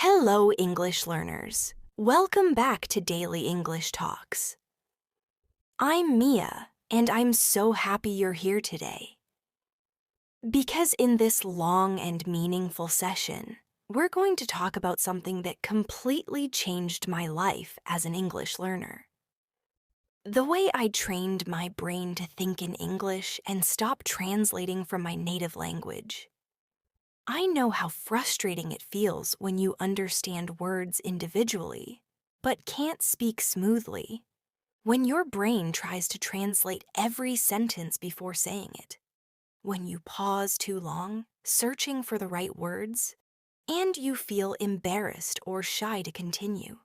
Hello, English learners. Welcome back to Daily English Talks. I'm Mia, and I'm so happy you're here today. Because in this long and meaningful session, we're going to talk about something that completely changed my life as an English learner. The way I trained my brain to think in English and stop translating from my native language. I know how frustrating it feels when you understand words individually, but can't speak smoothly. When your brain tries to translate every sentence before saying it. When you pause too long, searching for the right words, and you feel embarrassed or shy to continue.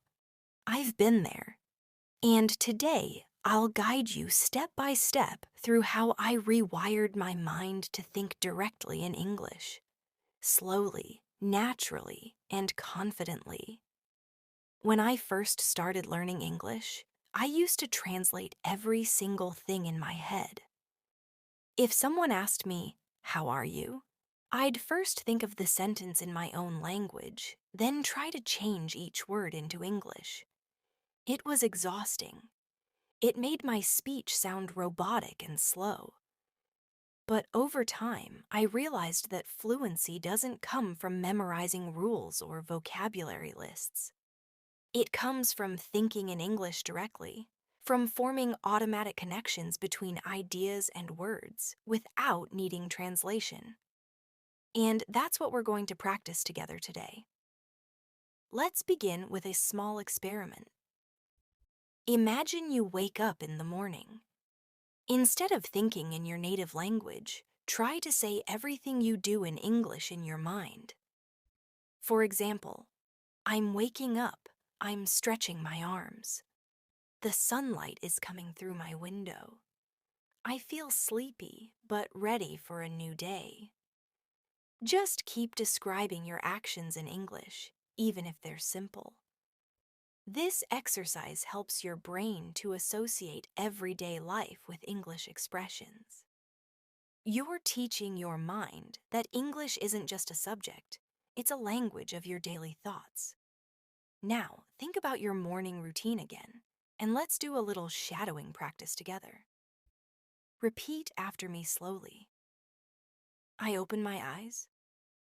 I've been there. And today, I'll guide you step by step through how I rewired my mind to think directly in English. Slowly, naturally, and confidently. When I first started learning English, I used to translate every single thing in my head. If someone asked me, "How are you?" I'd first think of the sentence in my own language, then try to change each word into English. It was exhausting. It made my speech sound robotic and slow. But over time, I realized that fluency doesn't come from memorizing rules or vocabulary lists. It comes from thinking in English directly, from forming automatic connections between ideas and words without needing translation. And that's what we're going to practice together today. Let's begin with a small experiment. Imagine you wake up in the morning. Instead of thinking in your native language, try to say everything you do in English in your mind. For example, I'm waking up, I'm stretching my arms. The sunlight is coming through my window. I feel sleepy, but ready for a new day. Just keep describing your actions in English, even if they're simple. This exercise helps your brain to associate everyday life with English expressions. You're teaching your mind that English isn't just a subject, it's a language of your daily thoughts. Now, think about your morning routine again, and let's do a little shadowing practice together. Repeat after me slowly. I open my eyes.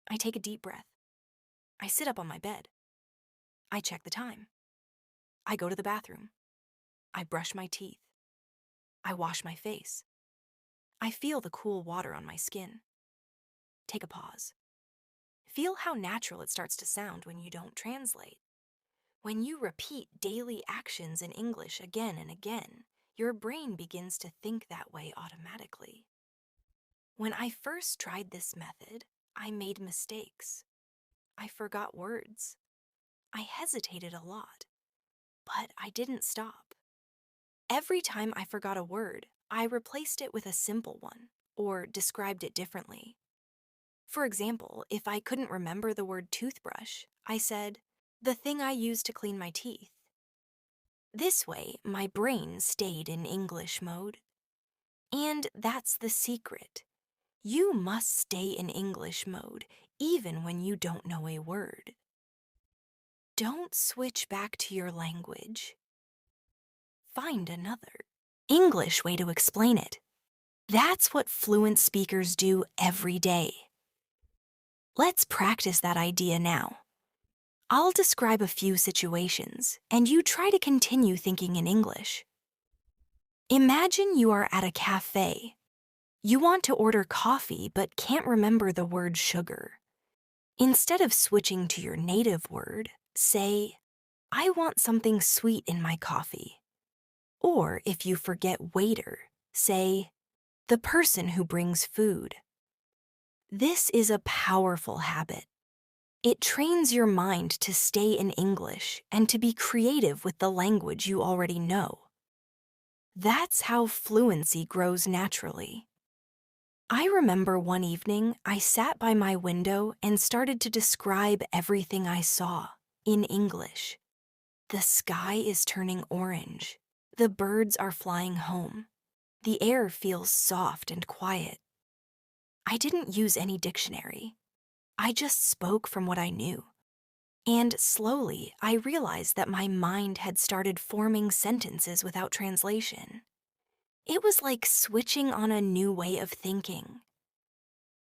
I take a deep breath. I sit up on my bed. I check the time. I go to the bathroom. I brush my teeth. I wash my face. I feel the cool water on my skin. Take a pause. Feel how natural it starts to sound when you don't translate. When you repeat daily actions in English again and again, your brain begins to think that way automatically. When I first tried this method, I made mistakes. I forgot words. I hesitated a lot, but I didn't stop. Every time I forgot a word, I replaced it with a simple one or described it differently. For example, if I couldn't remember the word toothbrush, I said, "the thing I use to clean my teeth." This way, my brain stayed in English mode. And that's the secret. You must stay in English mode, even when you don't know a word. Don't switch back to your language. Find another English way to explain it. That's what fluent speakers do every day. Let's practice that idea now. I'll describe a few situations, and you try to continue thinking in English. Imagine you are at a cafe. You want to order coffee but can't remember the word sugar. Instead of switching to your native word, say, "I want something sweet in my coffee." Or if you forget waiter, say, "the person who brings food." This is a powerful habit. It trains your mind to stay in English and to be creative with the language you already know. That's how fluency grows naturally. I remember one evening I sat by my window and started to describe everything I saw in English. The sky is turning orange. The birds are flying home. The air feels soft and quiet. I didn't use any dictionary. I just spoke from what I knew. And slowly, I realized that my mind had started forming sentences without translation. It was like switching on a new way of thinking.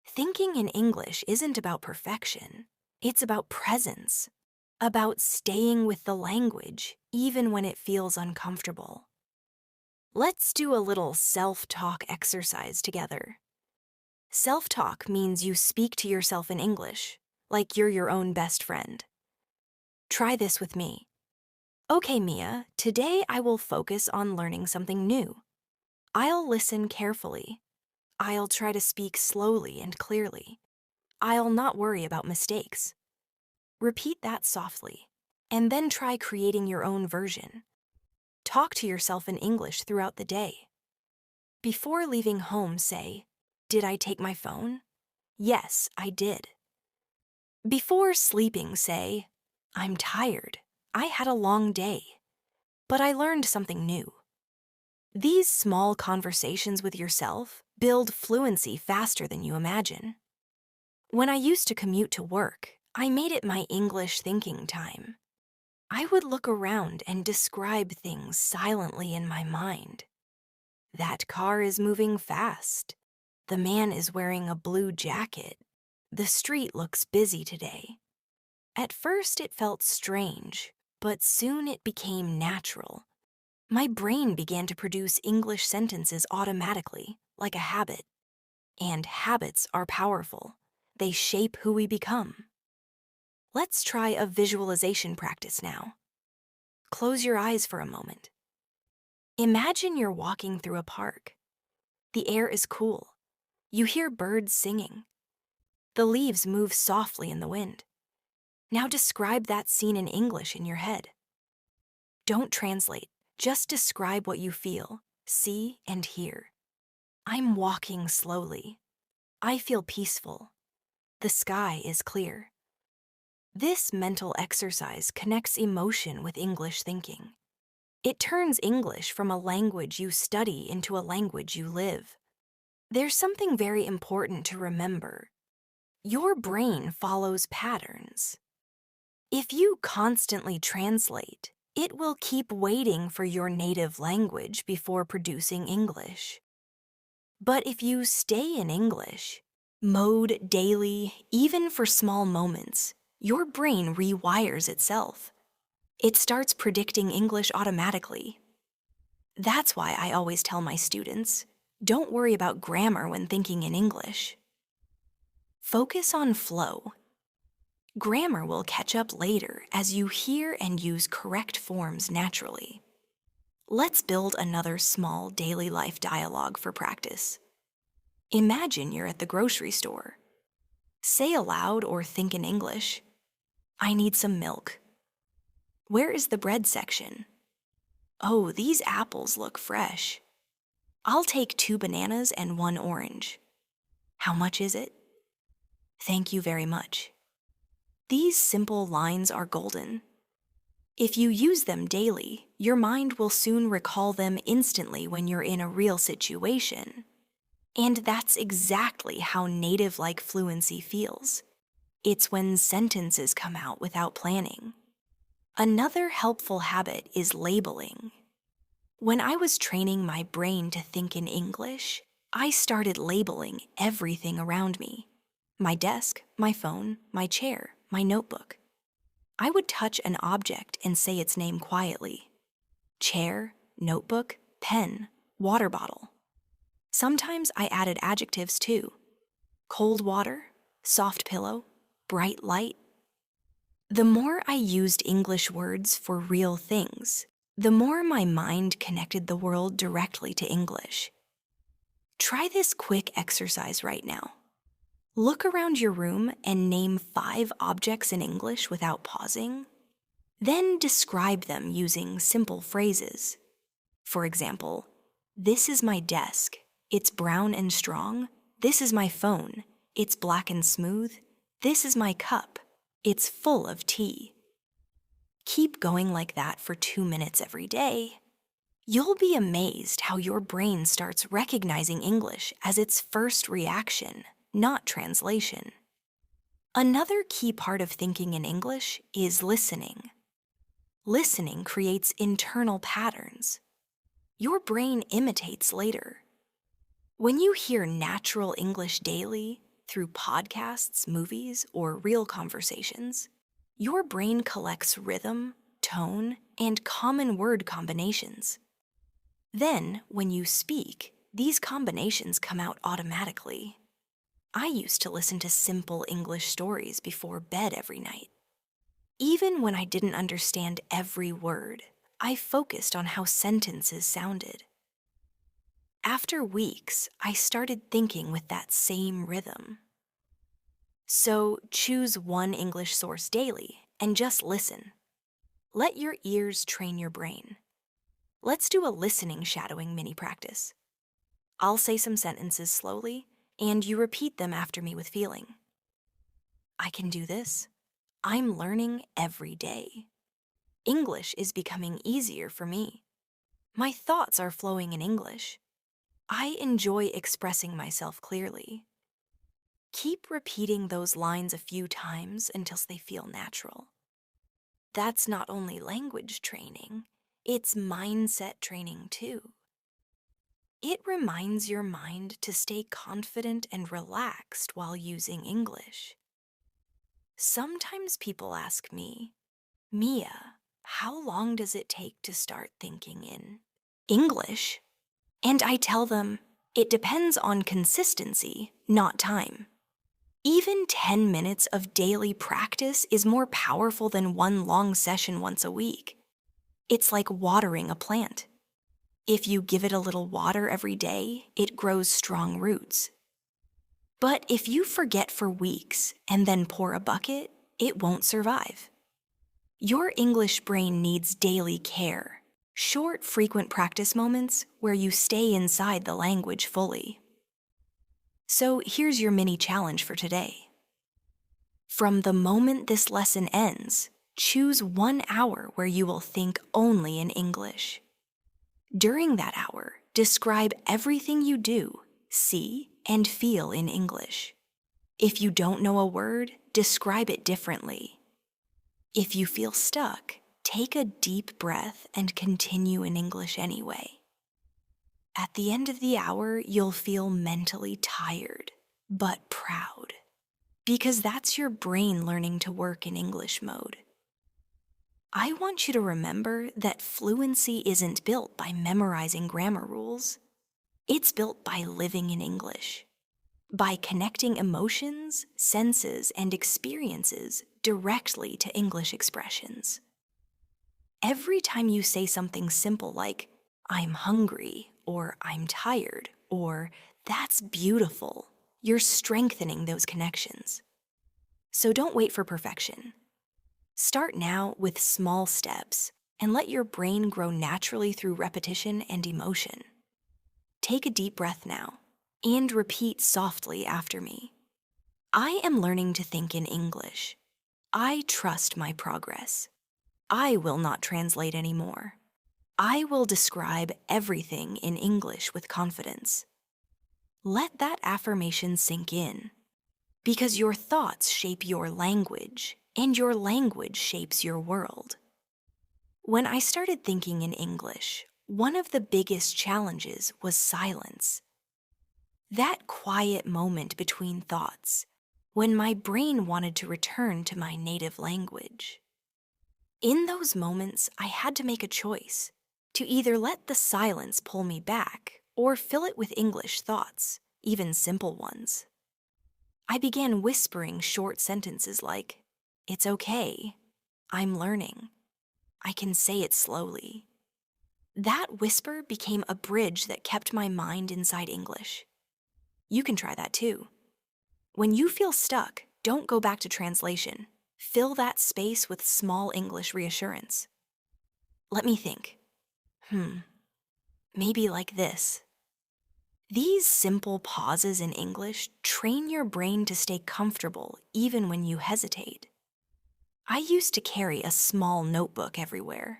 Thinking in English isn't about perfection. It's about presence, about staying with the language, even when it feels uncomfortable. Let's do a little self-talk exercise together. Self-talk means you speak to yourself in English, like you're your own best friend. Try this with me. Okay, Mia, today I will focus on learning something new. I'll listen carefully. I'll try to speak slowly and clearly. I'll not worry about mistakes. Repeat that softly, and then try creating your own version. Talk to yourself in English throughout the day. Before leaving home, say, "Did I take my phone?" "Yes, I did." Before sleeping, say, "I'm tired. I had a long day, but I learned something new." These small conversations with yourself build fluency faster than you imagine. When I used to commute to work, I made it my English thinking time. I would look around and describe things silently in my mind. That car is moving fast. The man is wearing a blue jacket. The street looks busy today. At first it felt strange, but soon it became natural. My brain began to produce English sentences automatically, like a habit. And habits are powerful. They shape who we become. Let's try a visualization practice now. Close your eyes for a moment. Imagine you're walking through a park. The air is cool. You hear birds singing. The leaves move softly in the wind. Now describe that scene in English in your head. Don't translate, just describe what you feel, see, and hear. I'm walking slowly. I feel peaceful. The sky is clear. This mental exercise connects emotion with English thinking. It turns English from a language you study into a language you live. There's something very important to remember. Your brain follows patterns. If you constantly translate, it will keep waiting for your native language before producing English. But if you stay in English, mode daily, even for small moments, your brain rewires itself. It starts predicting English automatically. That's why I always tell my students, don't worry about grammar when thinking in English. Focus on flow. Grammar will catch up later as you hear and use correct forms naturally. Let's build another small daily life dialogue for practice. Imagine you're at the grocery store. Say aloud or think in English, "I need some milk." "Where is the bread section?" "Oh, these apples look fresh." "I'll take 2 bananas and 1 orange." "How much is it?" "Thank you very much." These simple lines are golden. If you use them daily, your mind will soon recall them instantly when you're in a real situation. And that's exactly how native-like fluency feels. It's when sentences come out without planning. Another helpful habit is labeling. When I was training my brain to think in English, I started labeling everything around me. My desk, my phone, my chair, my notebook. I would touch an object and say its name quietly. Chair, notebook, pen, water bottle. Sometimes I added adjectives too. Cold water, soft pillow, bright light. The more I used English words for real things, the more my mind connected the world directly to English. Try this quick exercise right now. Look around your room and name 5 objects in English without pausing. Then describe them using simple phrases. For example, "This is my desk. It's brown and strong." "This is my phone. It's black and smooth." "This is my cup. It's full of tea." Keep going like that for 2 minutes every day. You'll be amazed how your brain starts recognizing English as its first reaction, not translation. Another key part of thinking in English is listening. Listening creates internal patterns. Your brain imitates later. When you hear natural English daily through podcasts, movies, or real conversations, your brain collects rhythm, tone, and common word combinations. Then, when you speak, these combinations come out automatically. I used to listen to simple English stories before bed every night. Even when I didn't understand every word, I focused on how sentences sounded. After weeks, I started thinking with that same rhythm. So choose one English source daily and just listen. Let your ears train your brain. Let's do a listening shadowing mini practice. I'll say some sentences slowly, and you repeat them after me with feeling. I can do this. I'm learning every day. English is becoming easier for me. My thoughts are flowing in English. I enjoy expressing myself clearly. Keep repeating those lines a few times until they feel natural. That's not only language training, it's mindset training too. It reminds your mind to stay confident and relaxed while using English. Sometimes people ask me, Mia, how long does it take to start thinking in English? And I tell them, it depends on consistency, not time. Even 10 minutes of daily practice is more powerful than one long session once a week. It's like watering a plant. If you give it a little water every day, it grows strong roots. But if you forget for weeks and then pour a bucket, it won't survive. Your English brain needs daily care, short, frequent practice moments where you stay inside the language fully. So here's your mini challenge for today. From the moment this lesson ends, choose 1 hour where you will think only in English. During that hour, describe everything you do, see, and feel in English. If you don't know a word, describe it differently. If you feel stuck, take a deep breath and continue in English anyway. At the end of the hour, you'll feel mentally tired, but proud, because that's your brain learning to work in English mode. I want you to remember that fluency isn't built by memorizing grammar rules. It's built by living in English, by connecting emotions, senses, and experiences directly to English expressions. Every time you say something simple like, I'm hungry, or I'm tired, or that's beautiful, you're strengthening those connections. So don't wait for perfection. Start now with small steps and let your brain grow naturally through repetition and emotion. Take a deep breath now and repeat softly after me. I am learning to think in English. I trust my progress. I will not translate anymore. I will describe everything in English with confidence. Let that affirmation sink in, because your thoughts shape your language, and your language shapes your world. When I started thinking in English, one of the biggest challenges was silence. That quiet moment between thoughts, when my brain wanted to return to my native language. In those moments, I had to make a choice to either let the silence pull me back or fill it with English thoughts, even simple ones. I began whispering short sentences like, it's okay, I'm learning, I can say it slowly. That whisper became a bridge that kept my mind inside English. You can try that too. When you feel stuck, don't go back to translation. Fill that space with small English reassurance. Let me think. Maybe like this. These simple pauses in English train your brain to stay comfortable even when you hesitate. I used to carry a small notebook everywhere.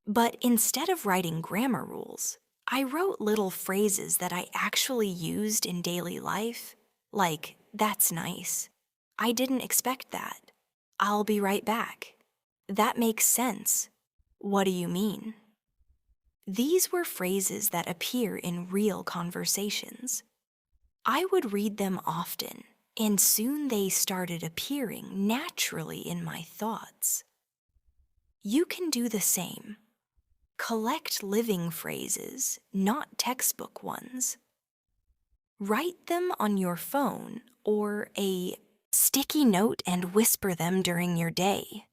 But instead of writing grammar rules, I wrote little phrases that I actually used in daily life, like, that's nice, I didn't expect that. I'll be right back. That makes sense. What do you mean? These were phrases that appear in real conversations. I would read them often, and soon they started appearing naturally in my thoughts. You can do the same. Collect living phrases, not textbook ones. Write them on your phone or a sticky note and whisper them during your day.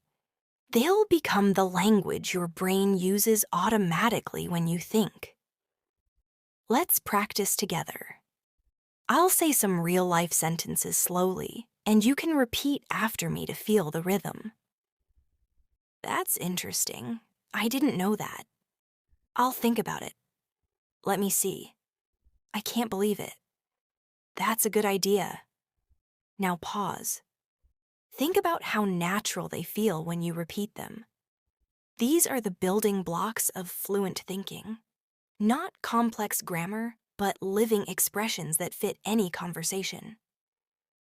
They'll become the language your brain uses automatically when you think. Let's practice together. I'll say some real-life sentences slowly, and you can repeat after me to feel the rhythm. That's interesting. I didn't know that. I'll think about it. Let me see. I can't believe it. That's a good idea. Now pause. Think about how natural they feel when you repeat them. These are the building blocks of fluent thinking. Not complex grammar, but living expressions that fit any conversation.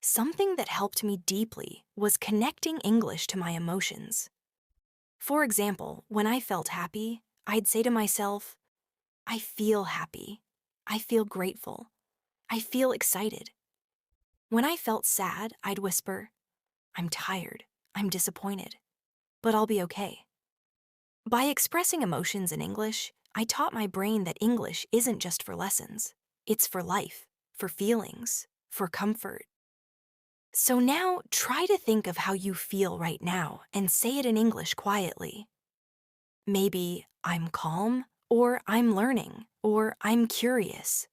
Something that helped me deeply was connecting English to my emotions. For example, when I felt happy, I'd say to myself, I feel happy. I feel grateful. I feel excited. When I felt sad, I'd whisper, I'm tired. I'm disappointed. But I'll be okay. By expressing emotions in English, I taught my brain that English isn't just for lessons. It's for life, for feelings, for comfort. So now try to think of how you feel right now and say it in English quietly. Maybe I'm calm, or I'm learning, or I'm curious.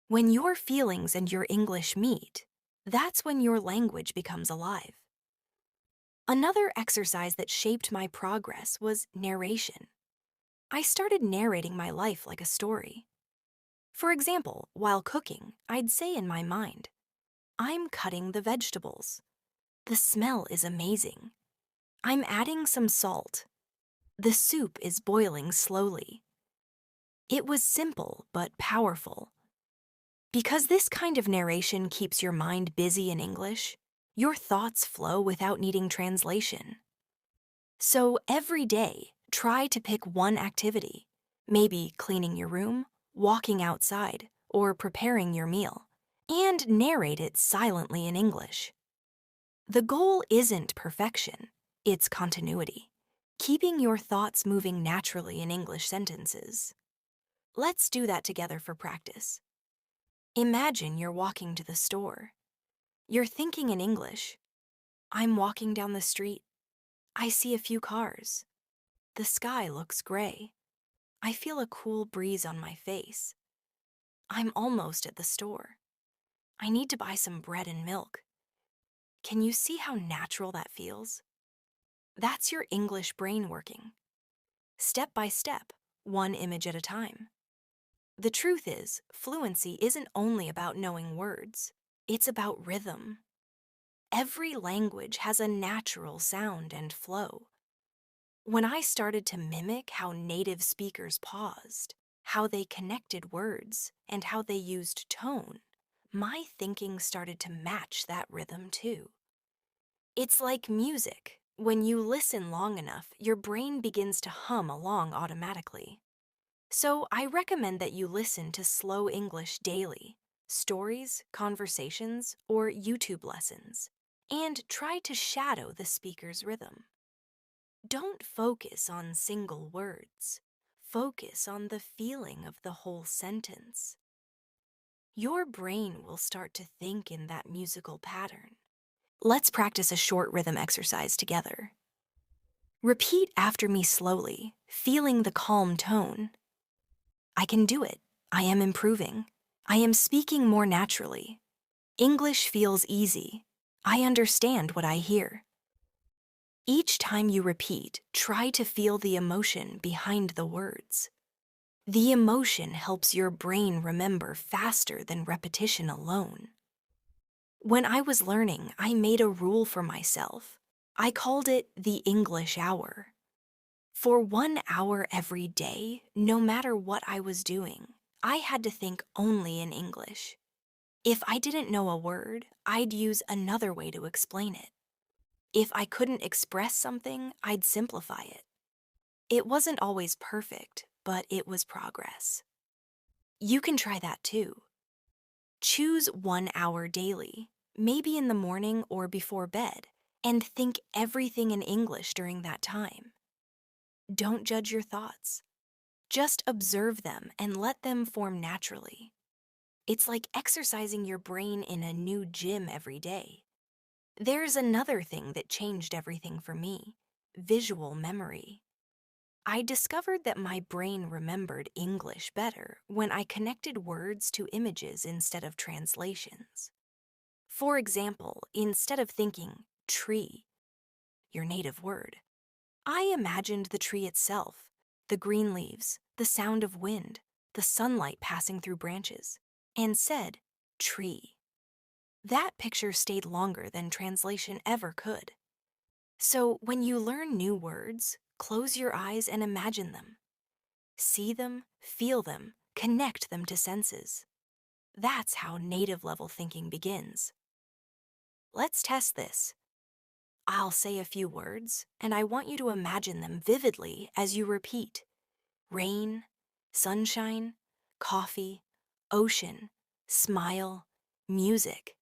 When your feelings and your English meet, that's when your language becomes alive. Another exercise that shaped my progress was narration. I started narrating my life like a story. For example, while cooking, I'd say in my mind, I'm cutting the vegetables. The smell is amazing. I'm adding some salt. The soup is boiling slowly. It was simple but powerful. Because this kind of narration keeps your mind busy in English, your thoughts flow without needing translation. So every day, try to pick one activity, maybe cleaning your room, walking outside, or preparing your meal, and narrate it silently in English. The goal isn't perfection, it's continuity, keeping your thoughts moving naturally in English sentences. Let's do that together for practice. Imagine you're walking to the store. You're thinking in English. I'm walking down the street. I see a few cars. The sky looks gray. I feel a cool breeze on my face. I'm almost at the store. I need to buy some bread and milk. Can you see how natural that feels? That's your English brain working. Step by step, one image at a time. The truth is, fluency isn't only about knowing words. It's about rhythm. Every language has a natural sound and flow. When I started to mimic how native speakers paused, how they connected words, and how they used tone, my thinking started to match that rhythm too. It's like music. When you listen long enough, your brain begins to hum along automatically. So I recommend that you listen to slow English daily, stories, conversations, or YouTube lessons, and try to shadow the speaker's rhythm. Don't focus on single words. Focus on the feeling of the whole sentence. Your brain will start to think in that musical pattern. Let's practice a short rhythm exercise together. Repeat after me slowly, feeling the calm tone. I can do it. I am improving. I am speaking more naturally. English feels easy. I understand what I hear. Each time you repeat, try to feel the emotion behind the words. The emotion helps your brain remember faster than repetition alone. When I was learning, I made a rule for myself. I called it the English hour. For 1 hour every day, no matter what I was doing, I had to think only in English. If I didn't know a word, I'd use another way to explain it. If I couldn't express something, I'd simplify it. It wasn't always perfect, but it was progress. You can try that too. Choose 1 hour daily, maybe in the morning or before bed, and think everything in English during that time. Don't judge your thoughts. Just observe them and let them form naturally. It's like exercising your brain in a new gym every day. There's another thing that changed everything for me: visual memory. I discovered that my brain remembered English better when I connected words to images instead of translations. For example, instead of thinking tree, your native word, I imagined the tree itself, the green leaves, the sound of wind, the sunlight passing through branches, and said tree. That picture stayed longer than translation ever could. So when you learn new words, close your eyes and imagine them. See them, feel them, connect them to senses. That's how native level thinking begins. Let's test this. I'll say a few words, and I want you to imagine them vividly as you repeat: rain, sunshine, coffee, ocean, smile, music.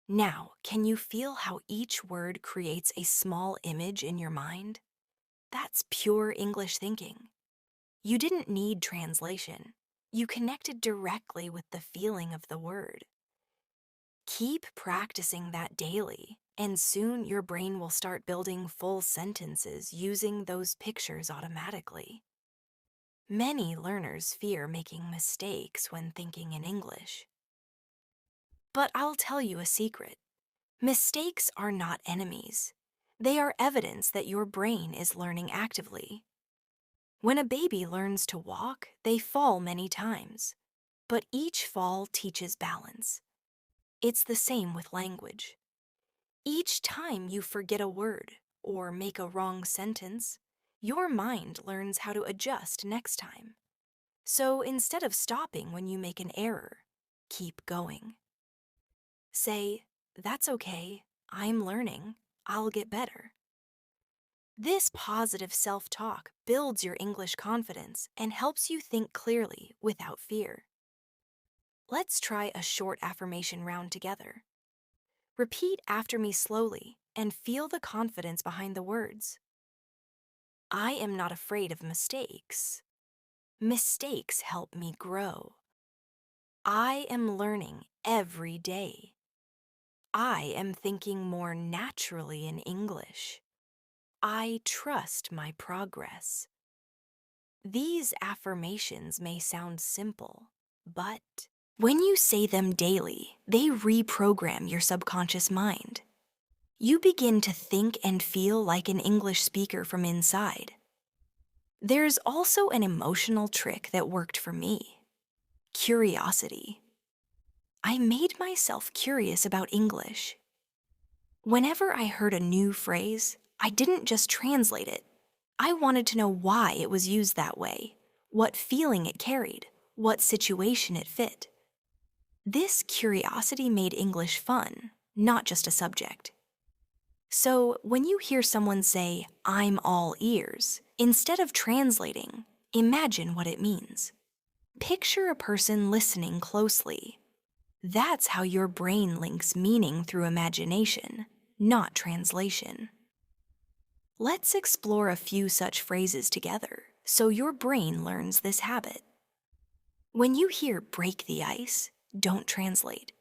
Now, can you feel how each word creates a small image in your mind? That's pure English thinking. You didn't need translation. You connected directly with the feeling of the word. Keep practicing that daily, and soon your brain will start building full sentences using those pictures automatically. Many learners fear making mistakes when thinking in English. But I'll tell you a secret. Mistakes are not enemies. They are evidence that your brain is learning actively. When a baby learns to walk, they fall many times, but each fall teaches balance. It's the same with language. Each time you forget a word or make a wrong sentence, your mind learns how to adjust next time. So instead of stopping when you make an error, keep going. Say, "That's okay, I'm learning, I'll get better." This positive self-talk builds your English confidence and helps you think clearly without fear. Let's try a short affirmation round together. Repeat after me slowly and feel the confidence behind the words. I am not afraid of mistakes. Mistakes help me grow. I am learning every day. I am thinking more naturally in English. I trust my progress. These affirmations may sound simple, but when you say them daily, they reprogram your subconscious mind. You begin to think and feel like an English speaker from inside. There's also an emotional trick that worked for me: curiosity. I made myself curious about English. Whenever I heard a new phrase, I didn't just translate it. I wanted to know why it was used that way, what feeling it carried, what situation it fit. This curiosity made English fun, not just a subject. So when you hear someone say, "I'm all ears," instead of translating, imagine what it means. Picture a person listening closely. That's how your brain links meaning through imagination, not translation. Let's explore a few such phrases together so your brain learns this habit. When you hear "break the ice," don't translate.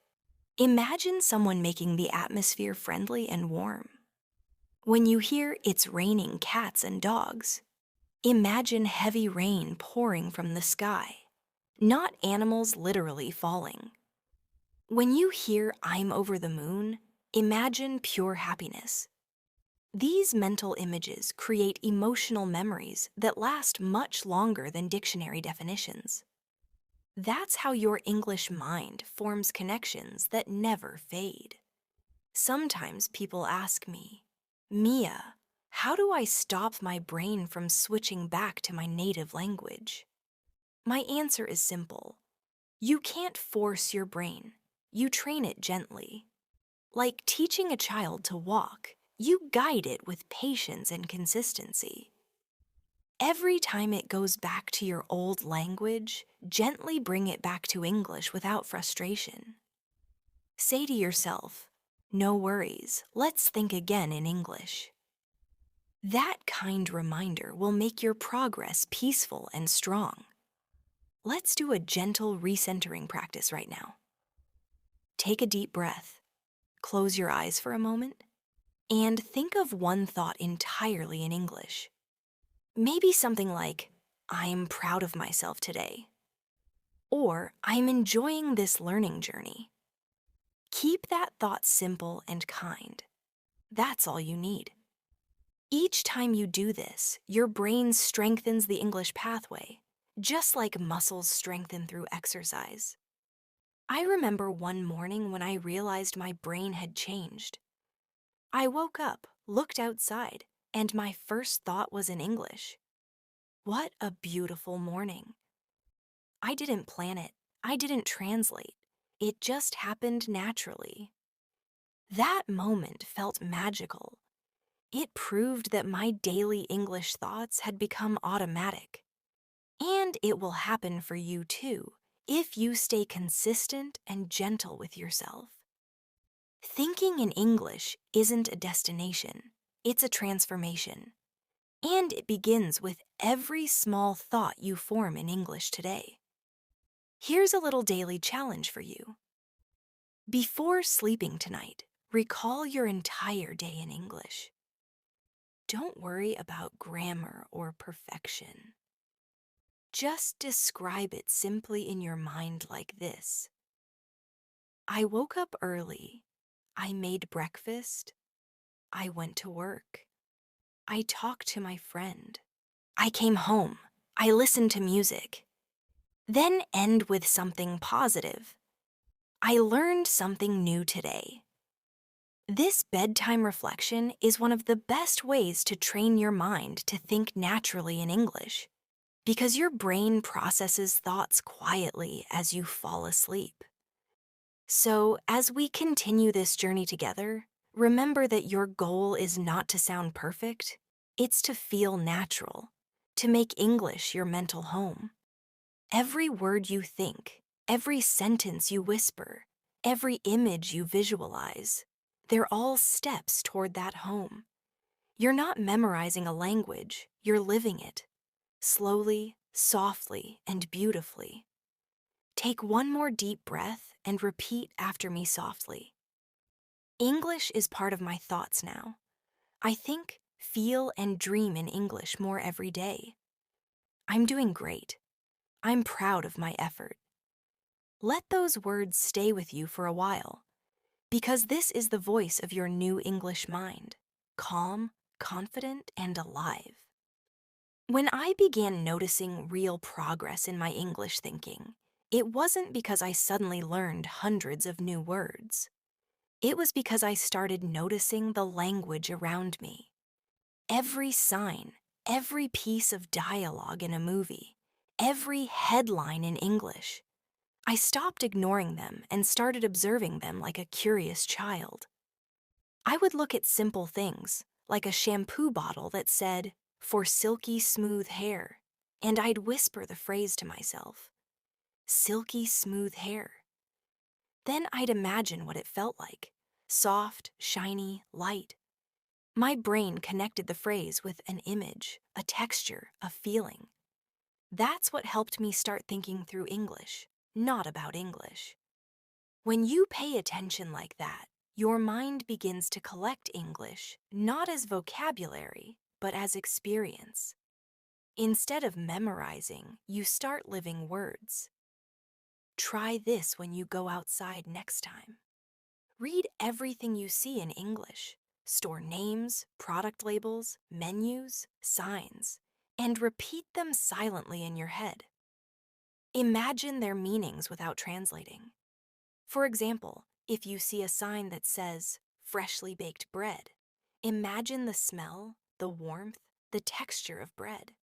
Imagine someone making the atmosphere friendly and warm. When you hear "it's raining cats and dogs," imagine heavy rain pouring from the sky, not animals literally falling. When you hear "I'm over the moon," imagine pure happiness. These mental images create emotional memories that last much longer than dictionary definitions. That's how your English mind forms connections that never fade. Sometimes people ask me, "Mia, how do I stop my brain from switching back to my native language?" My answer is simple. You can't force your brain. you train it gently. Like teaching a child to walk, you guide it with patience and consistency. Every time it goes back to your old language, gently bring it back to English without frustration. Say to yourself, "No worries, let's think again in English." That kind reminder will make your progress peaceful and strong. Let's do a gentle recentering practice right now. Take a deep breath, close your eyes for a moment, and think of one thought entirely in English. Maybe something like, "I'm proud of myself today," or "I'm enjoying this learning journey." Keep that thought simple and kind. That's all you need. Each time you do this, your brain strengthens the English pathway, just like muscles strengthen through exercise. I remember one morning when I realized my brain had changed. I woke up, looked outside, and my first thought was in English. What a beautiful morning. I didn't plan it. I didn't translate. It just happened naturally. That moment felt magical. It proved that my daily English thoughts had become automatic. And it will happen for you too, if you stay consistent and gentle with yourself. Thinking in English isn't a destination, it's a transformation. And it begins with every small thought you form in English today. Here's a little daily challenge for you. Before sleeping tonight, recall your entire day in English. Don't worry about grammar or perfection. Just describe it simply in your mind like this. I woke up early. I made breakfast. I went to work. I talked to my friend. I came home. I listened to music. Then end with something positive. I learned something new today. This bedtime reflection is one of the best ways to train your mind to think naturally in English, because your brain processes thoughts quietly as you fall asleep. So, as we continue this journey together, remember that your goal is not to sound perfect, it's to feel natural, to make English your mental home. Every word you think, every sentence you whisper, every image you visualize, they're all steps toward that home. You're not memorizing a language, you're living it. Slowly, softly, and beautifully. Take one more deep breath and repeat after me softly. English is part of my thoughts now. I think, feel, and dream in English more every day. I'm doing great. I'm proud of my effort. Let those words stay with you for a while, because this is the voice of your new English mind, calm, confident, and alive. When I began noticing real progress in my English thinking, it wasn't because I suddenly learned hundreds of new words. It was because I started noticing the language around me. Every sign, every piece of dialogue in a movie, every headline in English. I stopped ignoring them and started observing them like a curious child. I would look at simple things, like a shampoo bottle that said, "For silky smooth hair," and I'd whisper the phrase to myself, "Silky smooth hair." Then I'd imagine what it felt like, soft, shiny, light. My brain connected the phrase with an image, a texture, a feeling. That's what helped me start thinking through English, not about English. When you pay attention like that, your mind begins to collect English not as vocabulary, but as experience. Instead of memorizing, you start living words. Try this when you go outside next time. Read everything you see in English. Store names, product labels, menus, signs, and repeat them silently in your head. Imagine their meanings without translating. For example, if you see a sign that says, "freshly baked bread," imagine the smell, the warmth, the texture of bread.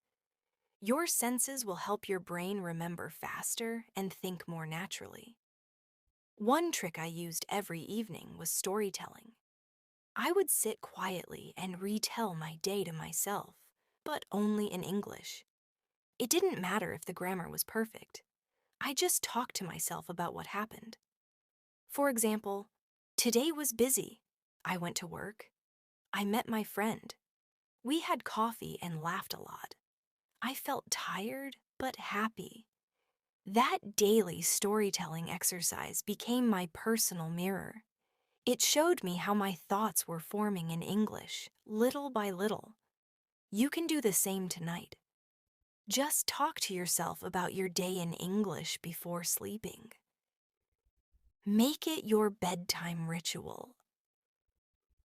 Your senses will help your brain remember faster and think more naturally. One trick I used every evening was storytelling. I would sit quietly and retell my day to myself, but only in English. It didn't matter if the grammar was perfect. I just talked to myself about what happened. For example, today was busy. I went to work. I met my friend. We had coffee and laughed a lot. I felt tired but happy. That daily storytelling exercise became my personal mirror. It showed me how my thoughts were forming in English, little by little. You can do the same tonight. Just talk to yourself about your day in English before sleeping. Make it your bedtime ritual.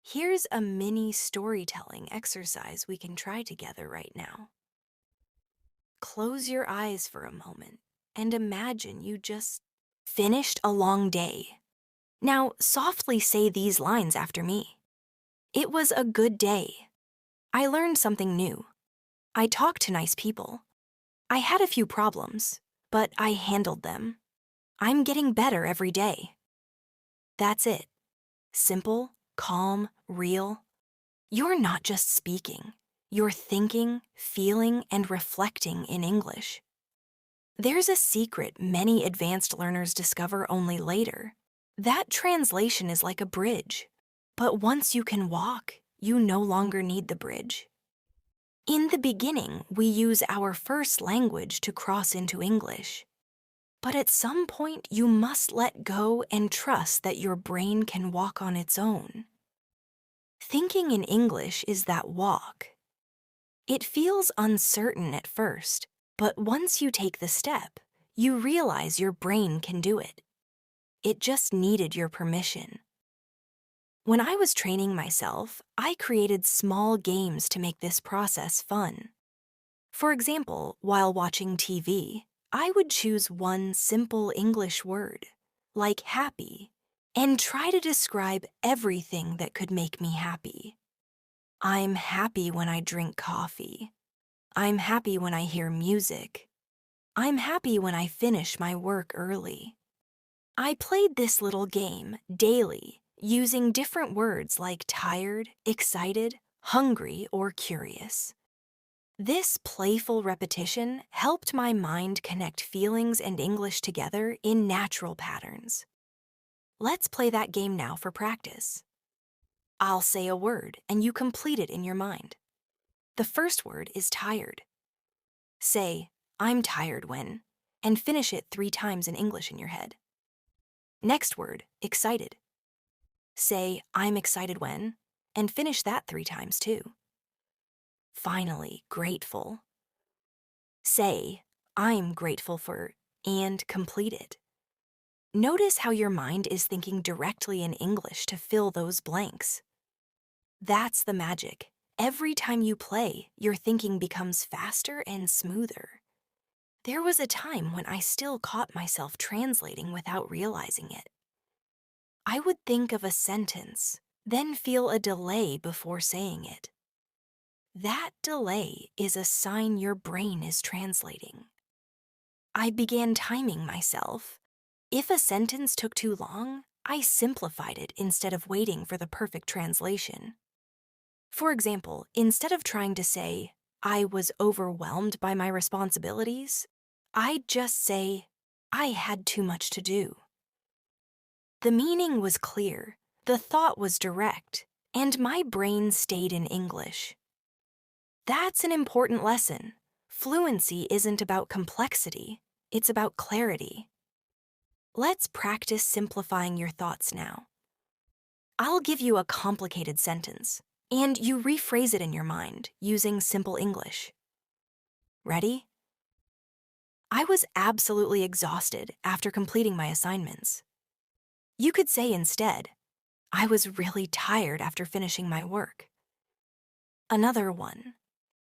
Here's a mini storytelling exercise we can try together right now. Close your eyes for a moment and imagine you just finished a long day. Now, softly say these lines after me. It was a good day. I learned something new. I talked to nice people. I had a few problems, but I handled them. I'm getting better every day. That's it. Simple, calm, real. You're not just speaking. You're thinking, feeling, and reflecting in English. There's a secret many advanced learners discover only later. That translation is like a bridge. But once you can walk, you no longer need the bridge. In the beginning, we use our first language to cross into English. But at some point, you must let go and trust that your brain can walk on its own. Thinking in English is that walk. It feels uncertain at first, but once you take the step, you realize your brain can do it. It just needed your permission. When I was training myself, I created small games to make this process fun. For example, while watching TV, I would choose one simple English word, like happy, and try to describe everything that could make me happy. I'm happy when I drink coffee. I'm happy when I hear music. I'm happy when I finish my work early. I played this little game daily, using different words like tired, excited, hungry, or curious. This playful repetition helped my mind connect feelings and English together in natural patterns. Let's play that game now for practice. I'll say a word and you complete it in your mind. The first word is tired. Say, I'm tired when, and finish it 3 times in English in your head. Next word, excited. Say, I'm excited when, and finish that 3 times too. Finally, grateful. Say, I'm grateful for, and complete it. Notice how your mind is thinking directly in English to fill those blanks. That's the magic. Every time you play, your thinking becomes faster and smoother. There was a time when I still caught myself translating without realizing it. I would think of a sentence, then feel a delay before saying it. That delay is a sign your brain is translating. I began timing myself. If a sentence took too long, I simplified it instead of waiting for the perfect translation. For example, instead of trying to say, I was overwhelmed by my responsibilities, I'd just say, I had too much to do. The meaning was clear, the thought was direct, and my brain stayed in English. That's an important lesson. Fluency isn't about complexity, it's about clarity. Let's practice simplifying your thoughts now. I'll give you a complicated sentence, and you rephrase it in your mind using simple English. Ready? I was absolutely exhausted after completing my assignments. You could say instead, I was really tired after finishing my work. Another one.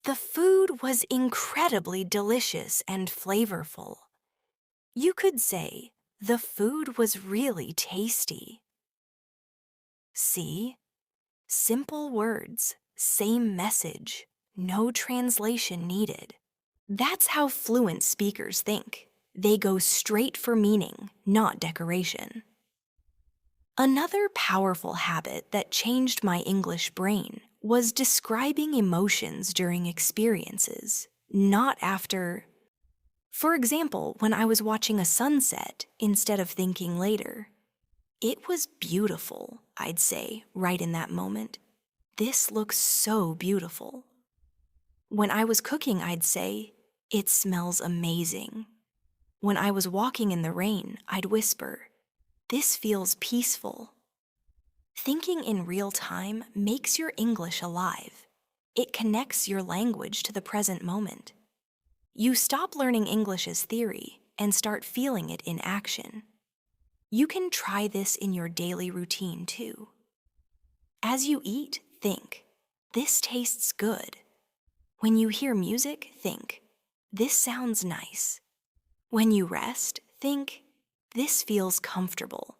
The food was incredibly delicious and flavorful. You could say, the food was really tasty. See? Simple words, same message, no translation needed. That's how fluent speakers think. They go straight for meaning, not decoration. Another powerful habit that changed my English brain was describing emotions during experiences, not after. For example, when I was watching a sunset instead of thinking later, "It was beautiful," I'd say, right in that moment. "This looks so beautiful." When I was cooking, I'd say, "It smells amazing." When I was walking in the rain, I'd whisper, "This feels peaceful." Thinking in real time makes your English alive. It connects your language to the present moment. You stop learning English as theory and start feeling it in action. You can try this in your daily routine too. As you eat, think, "This tastes good." When you hear music, think, "This sounds nice." When you rest, think, "This feels comfortable."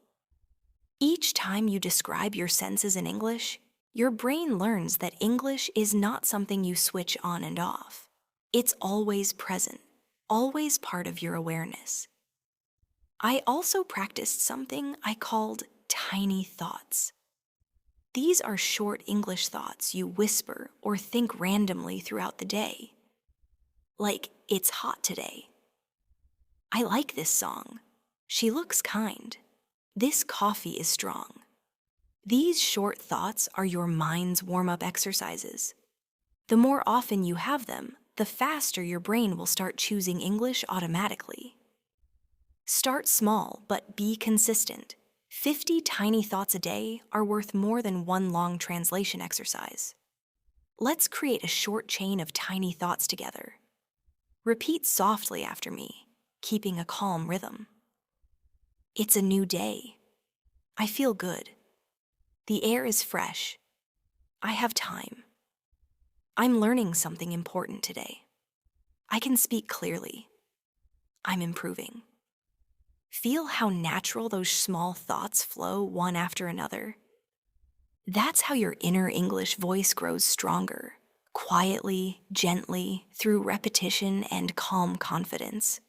Each time you describe your senses in English, your brain learns that English is not something you switch on and off. It's always present, always part of your awareness. I also practiced something I called tiny thoughts. These are short English thoughts you whisper or think randomly throughout the day. Like, "It's hot today." "I like this song." "She looks kind." "This coffee is strong." These short thoughts are your mind's warm-up exercises. The more often you have them, the faster your brain will start choosing English automatically. Start small, but be consistent. 50 tiny thoughts a day are worth more than one long translation exercise. Let's create a short chain of tiny thoughts together. Repeat softly after me, keeping a calm rhythm. "It's a new day." "I feel good." "The air is fresh." "I have time." "I'm learning something important today." "I can speak clearly." "I'm improving." Feel how natural those small thoughts flow one after another. That's how your inner English voice grows stronger, quietly, gently, through repetition and calm confidence.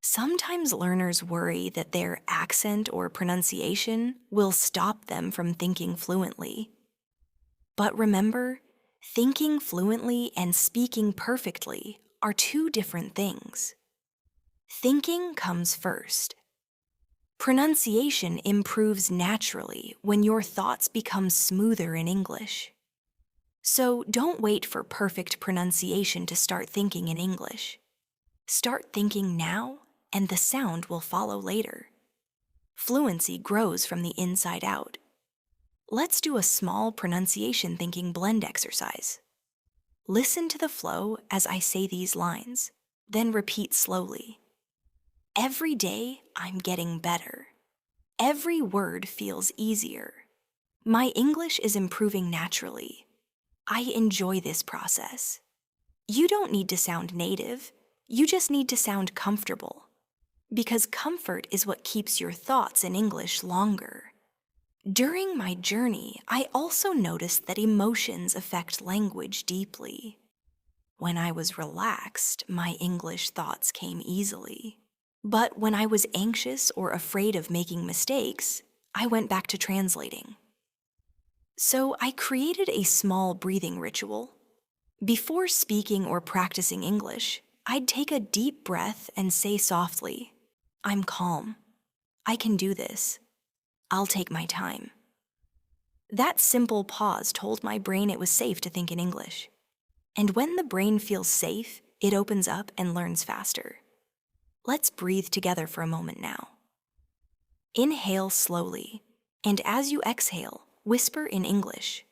Sometimes learners worry that their accent or pronunciation will stop them from thinking fluently. But remember, thinking fluently and speaking perfectly are two different things. Thinking comes first. Pronunciation improves naturally when your thoughts become smoother in English. So don't wait for perfect pronunciation to start thinking in English. Start thinking now, and the sound will follow later. Fluency grows from the inside out. Let's do a small pronunciation thinking blend exercise. Listen to the flow as I say these lines, then repeat slowly. Every day, I'm getting better. Every word feels easier. My English is improving naturally. I enjoy this process. You don't need to sound native. You just need to sound comfortable. Because comfort is what keeps your thoughts in English longer. During my journey, I also noticed that emotions affect language deeply. When I was relaxed, my English thoughts came easily. But when I was anxious or afraid of making mistakes, I went back to translating. So I created a small breathing ritual. Before speaking or practicing English, I'd take a deep breath and say softly, "I'm calm. I can do this. I'll take my time." That simple pause told my brain it was safe to think in English. And when the brain feels safe, it opens up and learns faster. Let's breathe together for a moment now. Inhale slowly, and as you exhale, whisper in English,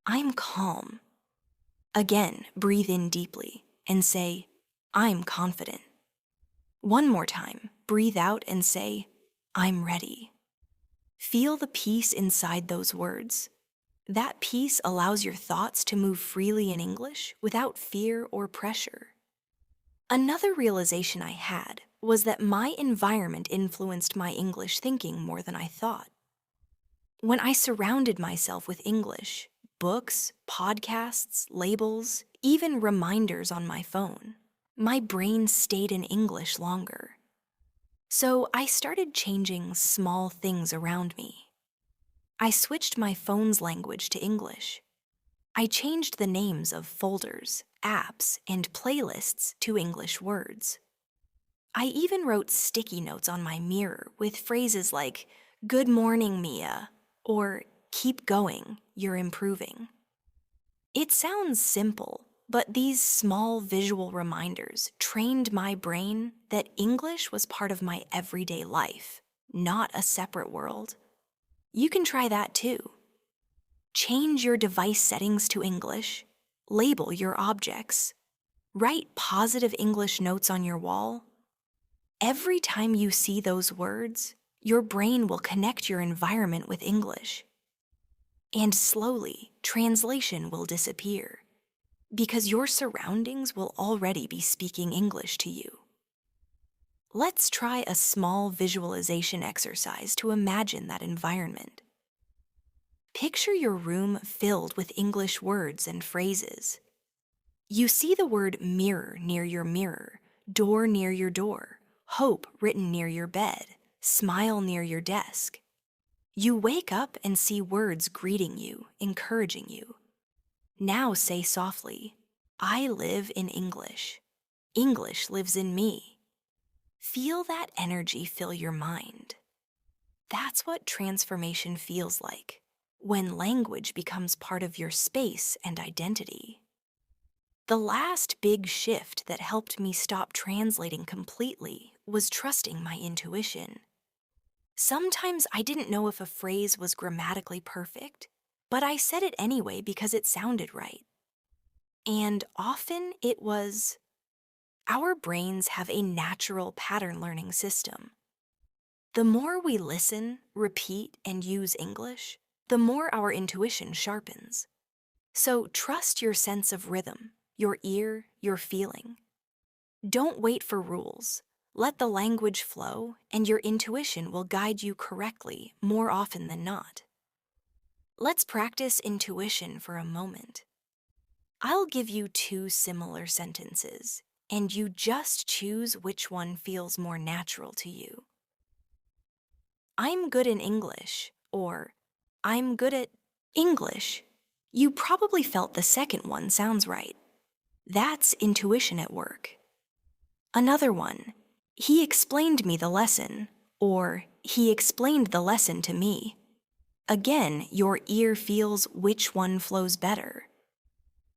"I'm calm." Again, breathe in deeply and say, "I'm confident." One more time, breathe out and say, "I'm ready." Feel the peace inside those words. That peace allows your thoughts to move freely in English without fear or pressure. Another realization I had was that my environment influenced my English thinking more than I thought. When I surrounded myself with English, books, podcasts, labels, even reminders on my phone, my brain stayed in English longer. So I started changing small things around me. I switched my phone's language to English. I changed the names of folders, apps, and playlists to English words. I even wrote sticky notes on my mirror with phrases like, "Good morning, Mia," or "Keep going, you're improving." It sounds simple, but these small visual reminders trained my brain that English was part of my everyday life, not a separate world. You can try that too. Change your device settings to English, label your objects, write positive English notes on your wall. Every time you see those words, your brain will connect your environment with English. And slowly, translation will disappear because your surroundings will already be speaking English to you. Let's try a small visualization exercise to imagine that environment. Picture your room filled with English words and phrases. You see the word mirror near your mirror, door near your door, hope written near your bed, smile near your desk. You wake up and see words greeting you, encouraging you. Now say softly, "I live in English. English lives in me." Feel that energy fill your mind. That's what transformation feels like, when language becomes part of your space and identity. The last big shift that helped me stop translating completely was trusting my intuition. Sometimes I didn't know if a phrase was grammatically perfect, but I said it anyway because it sounded right. And often it was. Our brains have a natural pattern learning system. The more we listen, repeat, and use English, the more our intuition sharpens. So trust your sense of rhythm, your ear, your feeling. Don't wait for rules. Let the language flow, and your intuition will guide you correctly more often than not. Let's practice intuition for a moment. I'll give you two similar sentences, and you just choose which one feels more natural to you. "I'm good in English," or "I'm good at English." You probably felt the second one sounds right. That's intuition at work. Another one, "He explained me the lesson," or "He explained the lesson to me." Again, your ear feels which one flows better.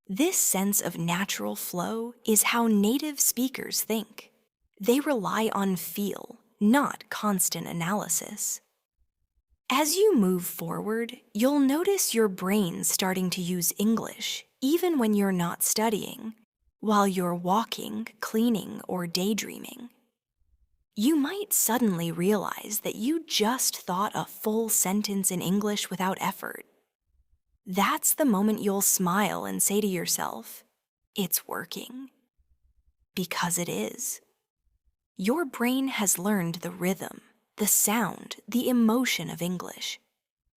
This sense of natural flow is how native speakers think. They rely on feel, not constant analysis. As you move forward, you'll notice your brain starting to use English even when you're not studying, while you're walking, cleaning, or daydreaming. You might suddenly realize that you just thought a full sentence in English without effort. That's the moment you'll smile and say to yourself, "It's working." Because it is. Your brain has learned the rhythm, the sound, the emotion of English,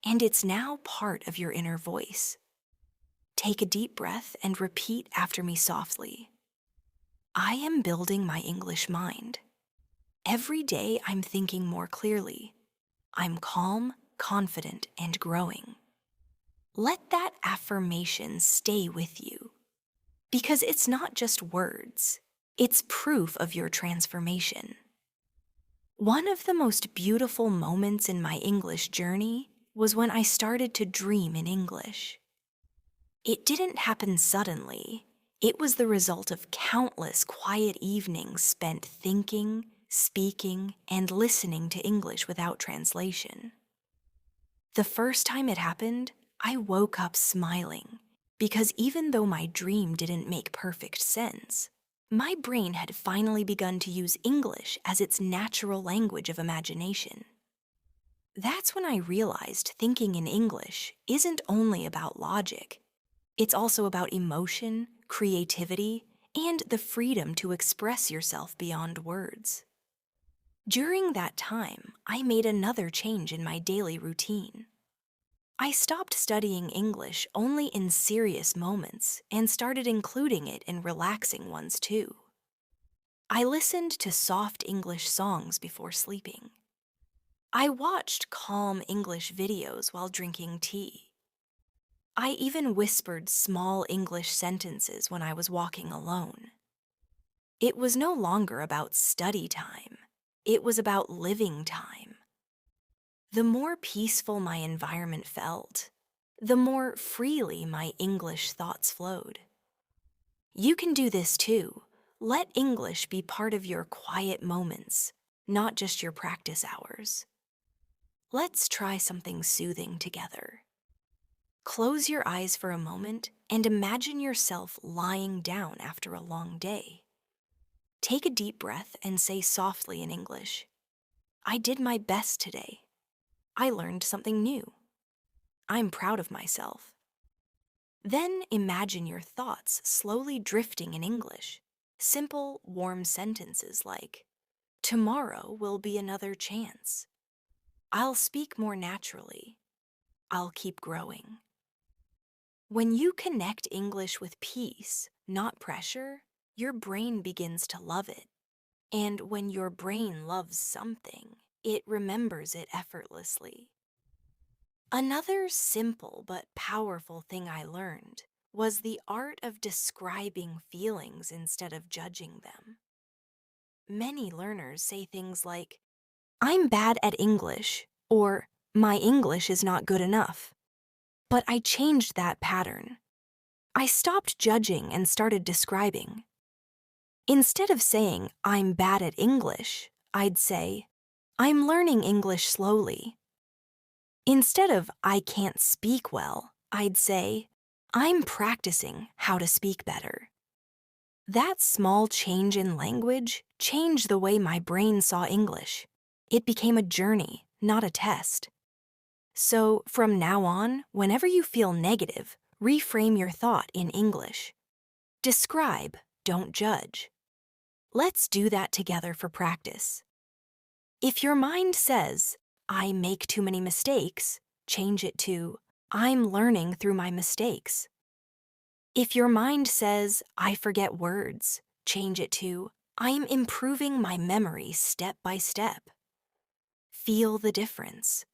and it's now part of your inner voice. Take a deep breath and repeat after me softly. I am building my English mind. Every day I'm thinking more clearly. I'm calm, confident, and growing. Let that affirmation stay with you, because it's not just words, it's proof of your transformation. One of the most beautiful moments in my English journey was when I started to dream in English. It didn't happen suddenly. It was the result of countless quiet evenings spent thinking, speaking, and listening to English without translation. The first time it happened, I woke up smiling, because even though my dream didn't make perfect sense, my brain had finally begun to use English as its natural language of imagination. That's when I realized thinking in English isn't only about logic. It's also about emotion, creativity, and the freedom to express yourself beyond words. During that time, I made another change in my daily routine. I stopped studying English only in serious moments and started including it in relaxing ones too. I listened to soft English songs before sleeping. I watched calm English videos while drinking tea. I even whispered small English sentences when I was walking alone. It was no longer about study time. It was about living time. The more peaceful my environment felt, the more freely my English thoughts flowed. You can do this too. Let English be part of your quiet moments, not just your practice hours. Let's try something soothing together. Close your eyes for a moment and imagine yourself lying down after a long day. Take a deep breath and say softly in English, "I did my best today. I learned something new. I'm proud of myself." Then imagine your thoughts slowly drifting in English. Simple, warm sentences like, "Tomorrow will be another chance. I'll speak more naturally. I'll keep growing." When you connect English with peace, not pressure, your brain begins to love it. And when your brain loves something, it remembers it effortlessly. Another simple but powerful thing I learned was the art of describing feelings instead of judging them. Many learners say things like, "I'm bad at English," or "My English is not good enough." But I changed that pattern. I stopped judging and started describing. Instead of saying, "I'm bad at English," I'd say, "I'm learning English slowly." Instead of "I can't speak well," I'd say, "I'm practicing how to speak better." That small change in language changed the way my brain saw English. It became a journey, not a test. So, from now on, whenever you feel negative, reframe your thought in English. Describe, don't judge. Let's do that together for practice. If your mind says, "I make too many mistakes," change it to, "I'm learning through my mistakes." If your mind says, "I forget words," change it to, "I'm improving my memory step by step." Feel the difference.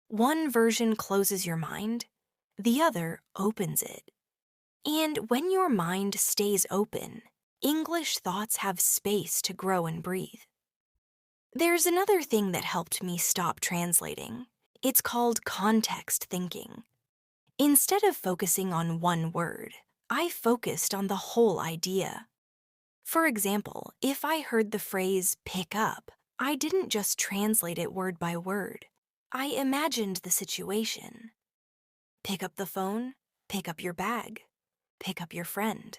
One version closes your mind, the other opens it. And when your mind stays open, English thoughts have space to grow and breathe. There's another thing that helped me stop translating. It's called context thinking. Instead of focusing on one word, I focused on the whole idea. For example, if I heard the phrase "pick up," I didn't just translate it word by word. I imagined the situation. Pick up the phone, pick up your bag, pick up your friend.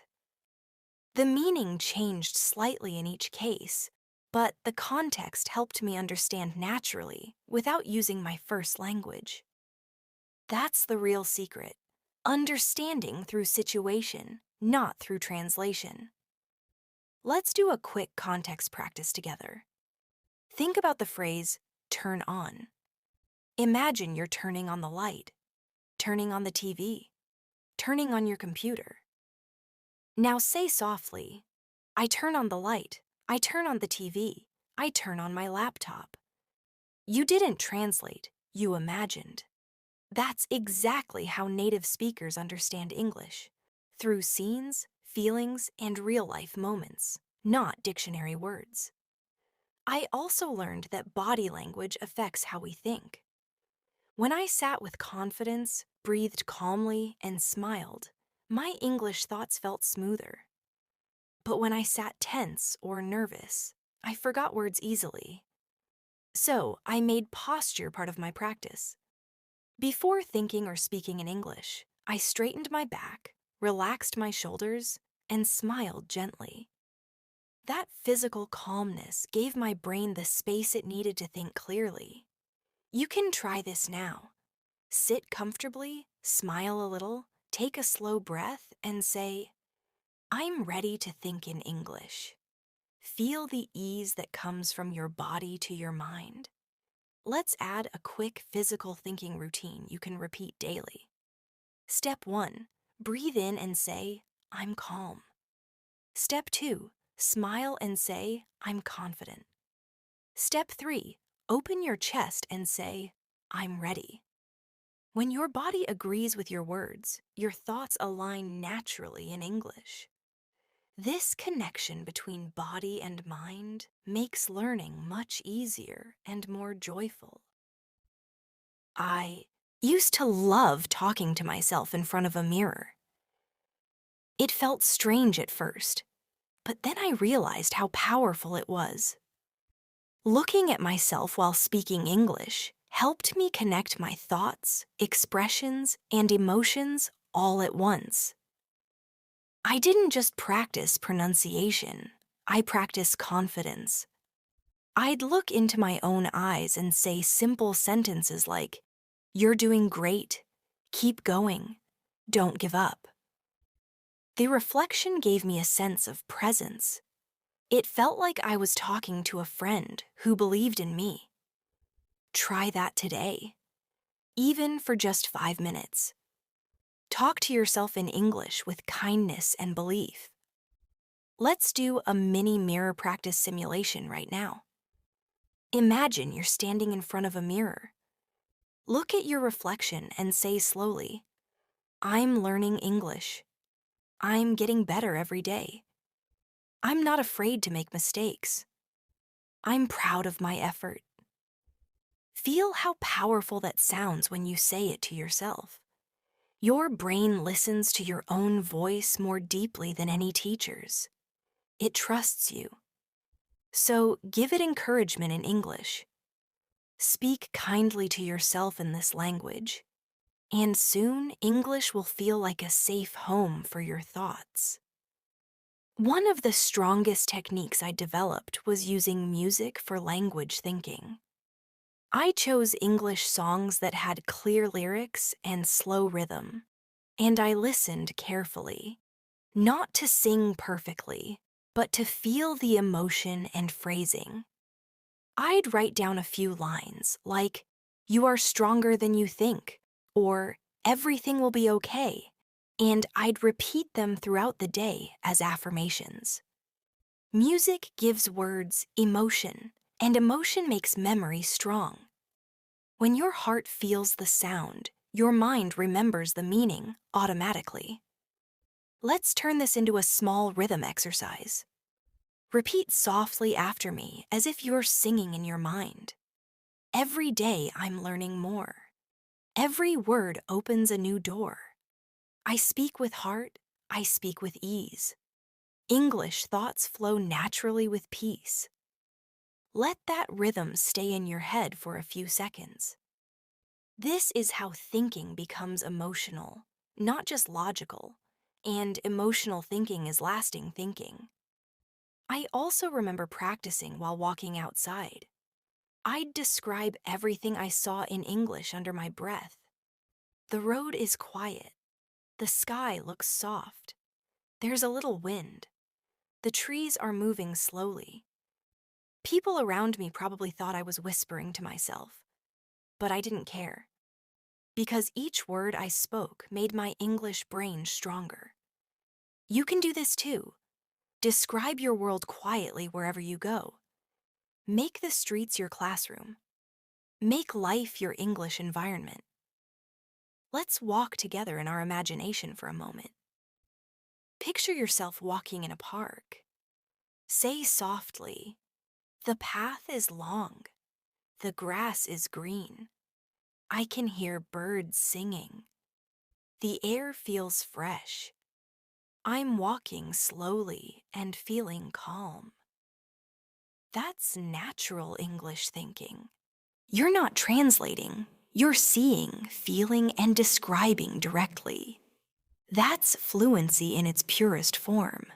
The meaning changed slightly in each case, but the context helped me understand naturally without using my first language. That's the real secret. Understanding through situation, not through translation. Let's do a quick context practice together. Think about the phrase, "turn on." Imagine you're turning on the light, turning on the TV, turning on your computer. Now say softly, "I turn on the light, I turn on the TV, I turn on my laptop." You didn't translate, you imagined. That's exactly how native speakers understand English, through scenes, feelings, and real-life moments, not dictionary words. I also learned that body language affects how we think. When I sat with confidence, breathed calmly, and smiled, my English thoughts felt smoother. But when I sat tense or nervous, I forgot words easily. So I made posture part of my practice. Before thinking or speaking in English, I straightened my back, relaxed my shoulders, and smiled gently. That physical calmness gave my brain the space it needed to think clearly. You can try this now. Sit comfortably, smile a little, take a slow breath, and say, "I'm ready to think in English." Feel the ease that comes from your body to your mind. Let's add a quick physical thinking routine you can repeat daily. Step 1, breathe in and say, "I'm calm." Step 2, smile and say, "I'm confident." Step 3, Open your chest and say, I'm ready. When your body agrees with your words, your thoughts align naturally in English. This connection between body and mind makes learning much easier and more joyful. I used to love talking to myself in front of a mirror. It felt strange at first, but then I realized how powerful it was. Looking at myself while speaking English helped me connect my thoughts, expressions, and emotions all at once. I didn't just practice pronunciation, I practiced confidence. I'd look into my own eyes and say simple sentences like, "You're doing great. Keep going. Don't give up." The reflection gave me a sense of presence. It felt like I was talking to a friend who believed in me. Try that today, even for just 5 minutes. Talk to yourself in English with kindness and belief. Let's do a mini mirror practice simulation right now. Imagine you're standing in front of a mirror. Look at your reflection and say slowly, I'm learning English. I'm getting better every day. I'm not afraid to make mistakes. I'm proud of my effort. Feel how powerful that sounds when you say it to yourself. Your brain listens to your own voice more deeply than any teacher's. It trusts you. So give it encouragement in English. Speak kindly to yourself in this language, and soon English will feel like a safe home for your thoughts. One of the strongest techniques I developed was using music for language thinking. I chose English songs that had clear lyrics and slow rhythm, and I listened carefully, not to sing perfectly, but to feel the emotion and phrasing. I'd write down a few lines like, "You are stronger than you think," or "Everything will be okay," and I'd repeat them throughout the day as affirmations. Music gives words emotion, and emotion makes memory strong. When your heart feels the sound, your mind remembers the meaning automatically. Let's turn this into a small rhythm exercise. Repeat softly after me as if you're singing in your mind. Every day I'm learning more. Every word opens a new door. I speak with heart, I speak with ease. English thoughts flow naturally with peace. Let that rhythm stay in your head for a few seconds. This is how thinking becomes emotional, not just logical, and emotional thinking is lasting thinking. I also remember practicing while walking outside. I'd describe everything I saw in English under my breath. The road is quiet. The sky looks soft. There's a little wind. The trees are moving slowly. People around me probably thought I was whispering to myself, but I didn't care, because each word I spoke made my English brain stronger. You can do this too. Describe your world quietly wherever you go. Make the streets your classroom. Make life your English environment. Let's walk together in our imagination for a moment. Picture yourself walking in a park. Say softly, "The path is long. The grass is green. I can hear birds singing. The air feels fresh. I'm walking slowly and feeling calm." That's natural English thinking. You're not translating, you're seeing, feeling, and describing directly. That's fluency in its purest form.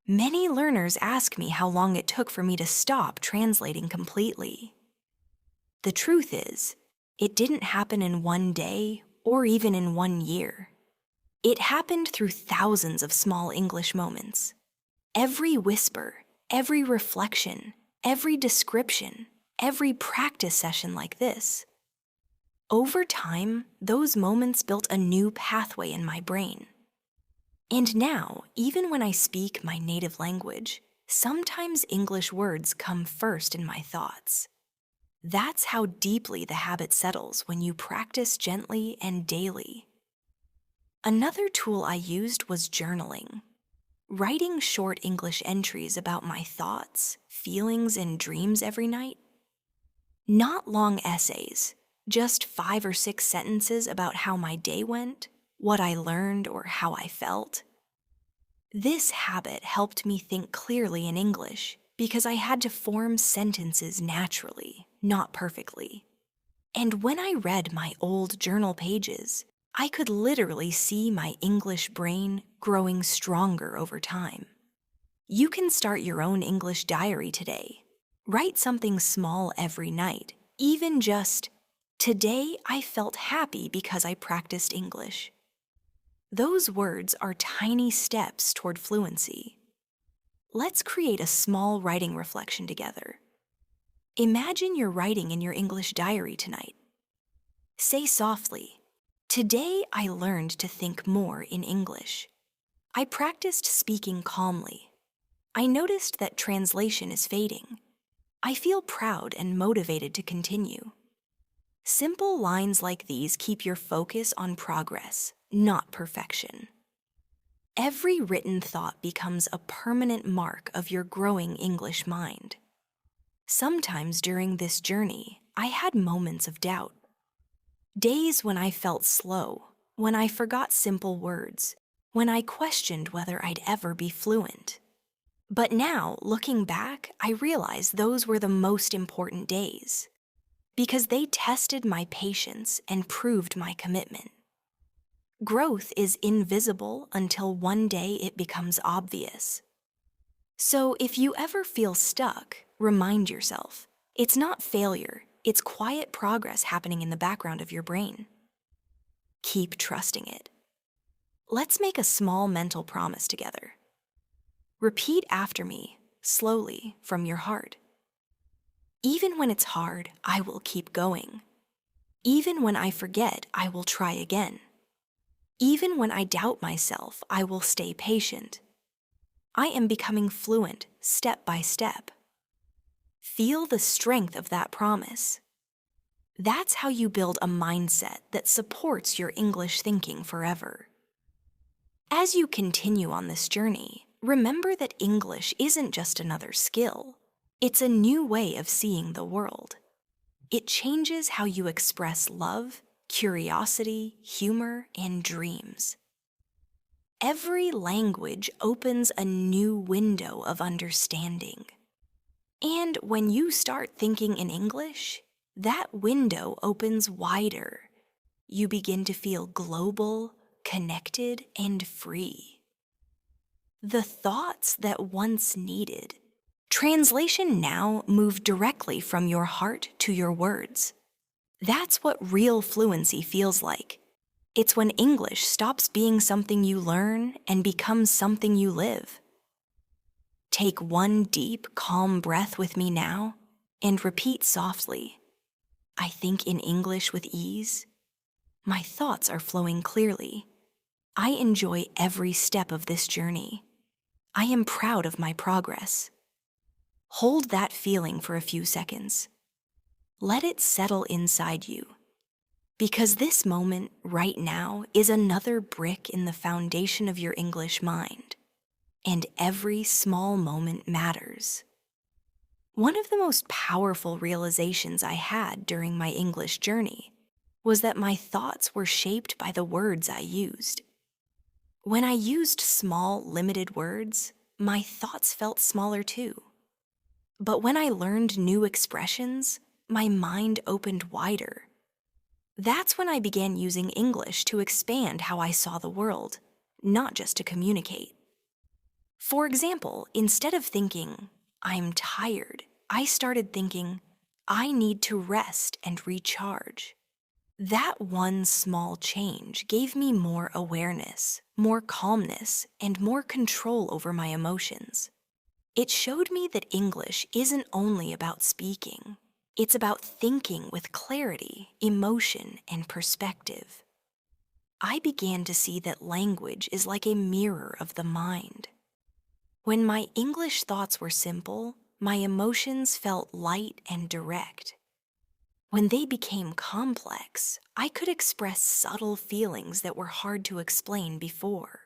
Many learners ask me how long it took for me to stop translating completely. The truth is, it didn't happen in one day or even in 1 year. It happened through thousands of small English moments. Every whisper, every reflection, every description, every practice session like this. Over time, those moments built a new pathway in my brain. And now, even when I speak my native language, sometimes English words come first in my thoughts. That's how deeply the habit settles when you practice gently and daily. Another tool I used was journaling. Writing short English entries about my thoughts, feelings, and dreams every night. Not long essays, just 5 or 6 sentences about how my day went, what I learned, or how I felt. This habit helped me think clearly in English because I had to form sentences naturally, not perfectly. And when I read my old journal pages, I could literally see my English brain growing stronger over time. You can start your own English diary today. Write something small every night, even just, "Today I felt happy because I practiced English." Those words are tiny steps toward fluency. Let's create a small writing reflection together. Imagine you're writing in your English diary tonight. Say softly, "Today I learned to think more in English. I practiced speaking calmly. I noticed that translation is fading. I feel proud and motivated to continue." Simple lines like these keep your focus on progress, not perfection. Every written thought becomes a permanent mark of your growing English mind. Sometimes during this journey, I had moments of doubt. Days when I felt slow, when I forgot simple words, when I questioned whether I'd ever be fluent. But now, looking back, I realize those were the most important days because they tested my patience and proved my commitment. Growth is invisible until one day it becomes obvious. So if you ever feel stuck, remind yourself, it's not failure, it's quiet progress happening in the background of your brain. Keep trusting it. Let's make a small mental promise together. Repeat after me, slowly, from your heart. Even when it's hard, I will keep going. Even when I forget, I will try again. Even when I doubt myself, I will stay patient. I am becoming fluent step by step. Feel the strength of that promise. That's how you build a mindset that supports your English thinking forever. As you continue on this journey, remember that English isn't just another skill. It's a new way of seeing the world. It changes how you express love, curiosity, humor, and dreams. Every language opens a new window of understanding. And when you start thinking in English, that window opens wider. You begin to feel global, connected, and free. The thoughts that once needed translation now move directly from your heart to your words. That's what real fluency feels like. It's when English stops being something you learn and becomes something you live. Take one deep, calm breath with me now and repeat softly, "I think in English with ease. My thoughts are flowing clearly. I enjoy every step of this journey. I am proud of my progress." Hold that feeling for a few seconds. Let it settle inside you. Because this moment, right now, is another brick in the foundation of your English mind. And every small moment matters. One of the most powerful realizations I had during my English journey was that my thoughts were shaped by the words I used. When I used small, limited words, my thoughts felt smaller too. But when I learned new expressions, my mind opened wider. That's when I began using English to expand how I saw the world, not just to communicate. For example, instead of thinking, "I'm tired," I started thinking, "I need to rest and recharge." That one small change gave me more awareness, more calmness, and more control over my emotions. It showed me that English isn't only about speaking. It's about thinking with clarity, emotion, and perspective. I began to see that language is like a mirror of the mind. When my English thoughts were simple, my emotions felt light and direct. When they became complex, I could express subtle feelings that were hard to explain before.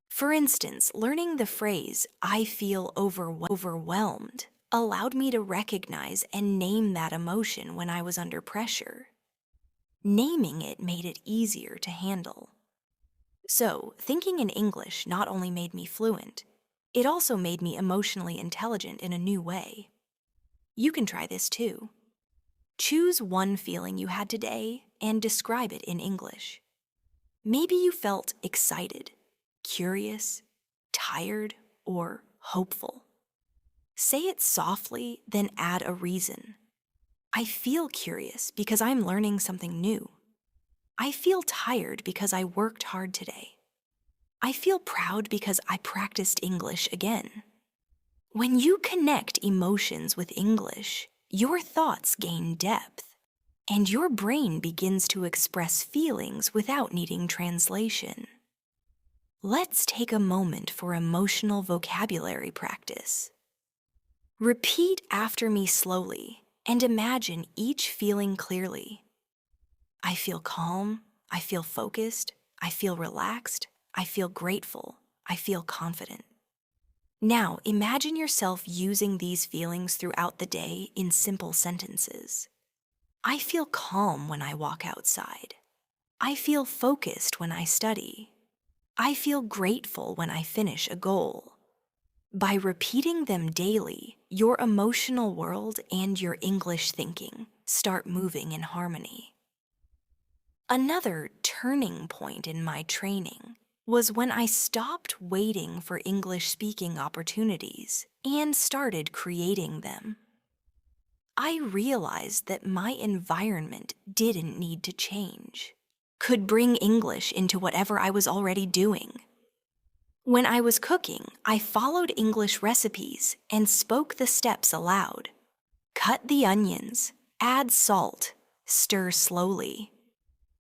For instance, learning the phrase, "I feel overwhelmed," allowed me to recognize and name that emotion when I was under pressure. Naming it made it easier to handle. So, thinking in English not only made me fluent, it also made me emotionally intelligent in a new way. You can try this too. Choose one feeling you had today and describe it in English. Maybe you felt excited, curious, tired, or hopeful. Say it softly, then add a reason. I feel curious because I'm learning something new. I feel tired because I worked hard today. I feel proud because I practiced English again. When you connect emotions with English, your thoughts gain depth, and your brain begins to express feelings without needing translation. Let's take a moment for emotional vocabulary practice. Repeat after me slowly and imagine each feeling clearly. I feel calm, I feel focused, I feel relaxed, I feel grateful, I feel confident. Now, imagine yourself using these feelings throughout the day in simple sentences. I feel calm when I walk outside. I feel focused when I study. I feel grateful when I finish a goal. By repeating them daily, your emotional world and your English thinking start moving in harmony. Another turning point in my training was when I stopped waiting for English speaking opportunities and started creating them. I realized that my environment didn't need to change, could bring English into whatever I was already doing. When I was cooking, I followed English recipes and spoke the steps aloud. Cut the onions, add salt, stir slowly.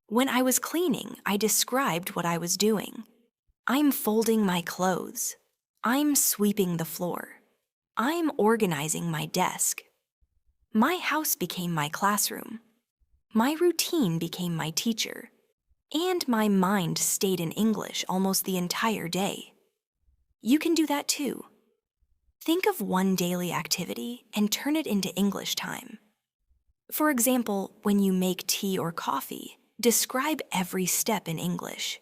When I was cleaning, I described what I was doing. I'm folding my clothes. I'm sweeping the floor. I'm organizing my desk. My house became my classroom. My routine became my teacher. And my mind stayed in English almost the entire day. You can do that too. Think of one daily activity and turn it into English time. For example, when you make tea or coffee, describe every step in English.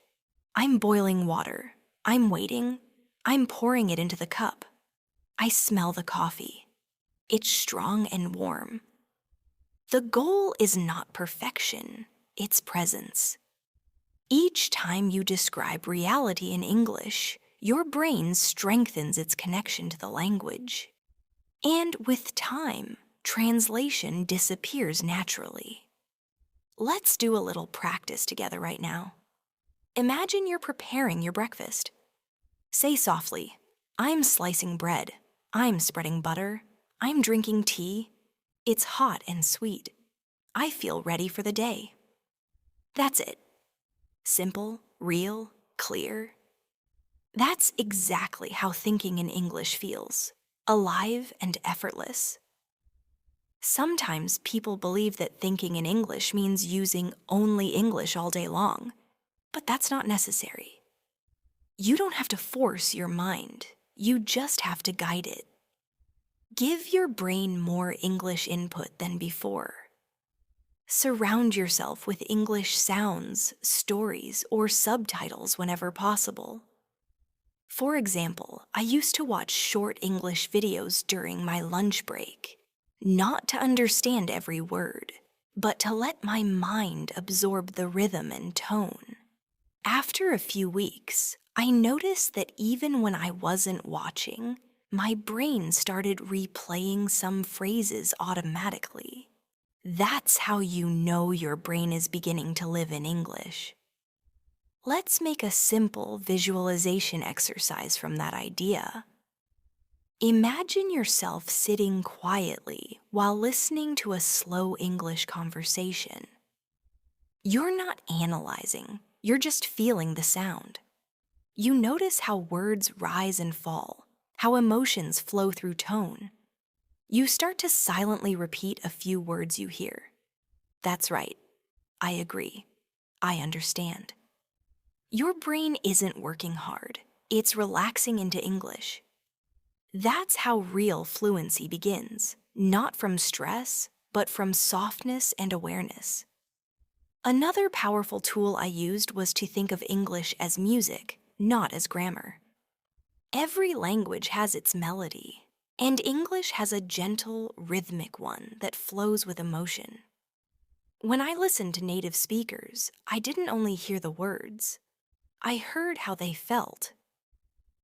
I'm boiling water. I'm waiting. I'm pouring it into the cup. I smell the coffee. It's strong and warm. The goal is not perfection, it's presence. Each time you describe reality in English, your brain strengthens its connection to the language. And with time, translation disappears naturally. Let's do a little practice together right now. Imagine you're preparing your breakfast. Say softly, I'm slicing bread, I'm spreading butter, I'm drinking tea. It's hot and sweet. I feel ready for the day. That's it. Simple, real, clear. That's exactly how thinking in English feels, alive and effortless. Sometimes people believe that thinking in English means using only English all day long, but that's not necessary. You don't have to force your mind, you just have to guide it. Give your brain more English input than before. Surround yourself with English sounds, stories, or subtitles whenever possible. For example, I used to watch short English videos during my lunch break, not to understand every word, but to let my mind absorb the rhythm and tone. After a few weeks, I noticed that even when I wasn't watching, my brain started replaying some phrases automatically. That's how you know your brain is beginning to live in English. Let's make a simple visualization exercise from that idea. Imagine yourself sitting quietly while listening to a slow English conversation. You're not analyzing, you're just feeling the sound. You notice how words rise and fall, how emotions flow through tone. You start to silently repeat a few words you hear, That's right. I agree. I understand. Your brain isn't working hard. It's relaxing into English. That's how real fluency begins, not from stress, but from softness and awareness. Another powerful tool I used was to think of English as music, not as grammar. Every language has its melody, and English has a gentle, rhythmic one that flows with emotion. When I listened to native speakers, I didn't only hear the words, I heard how they felt.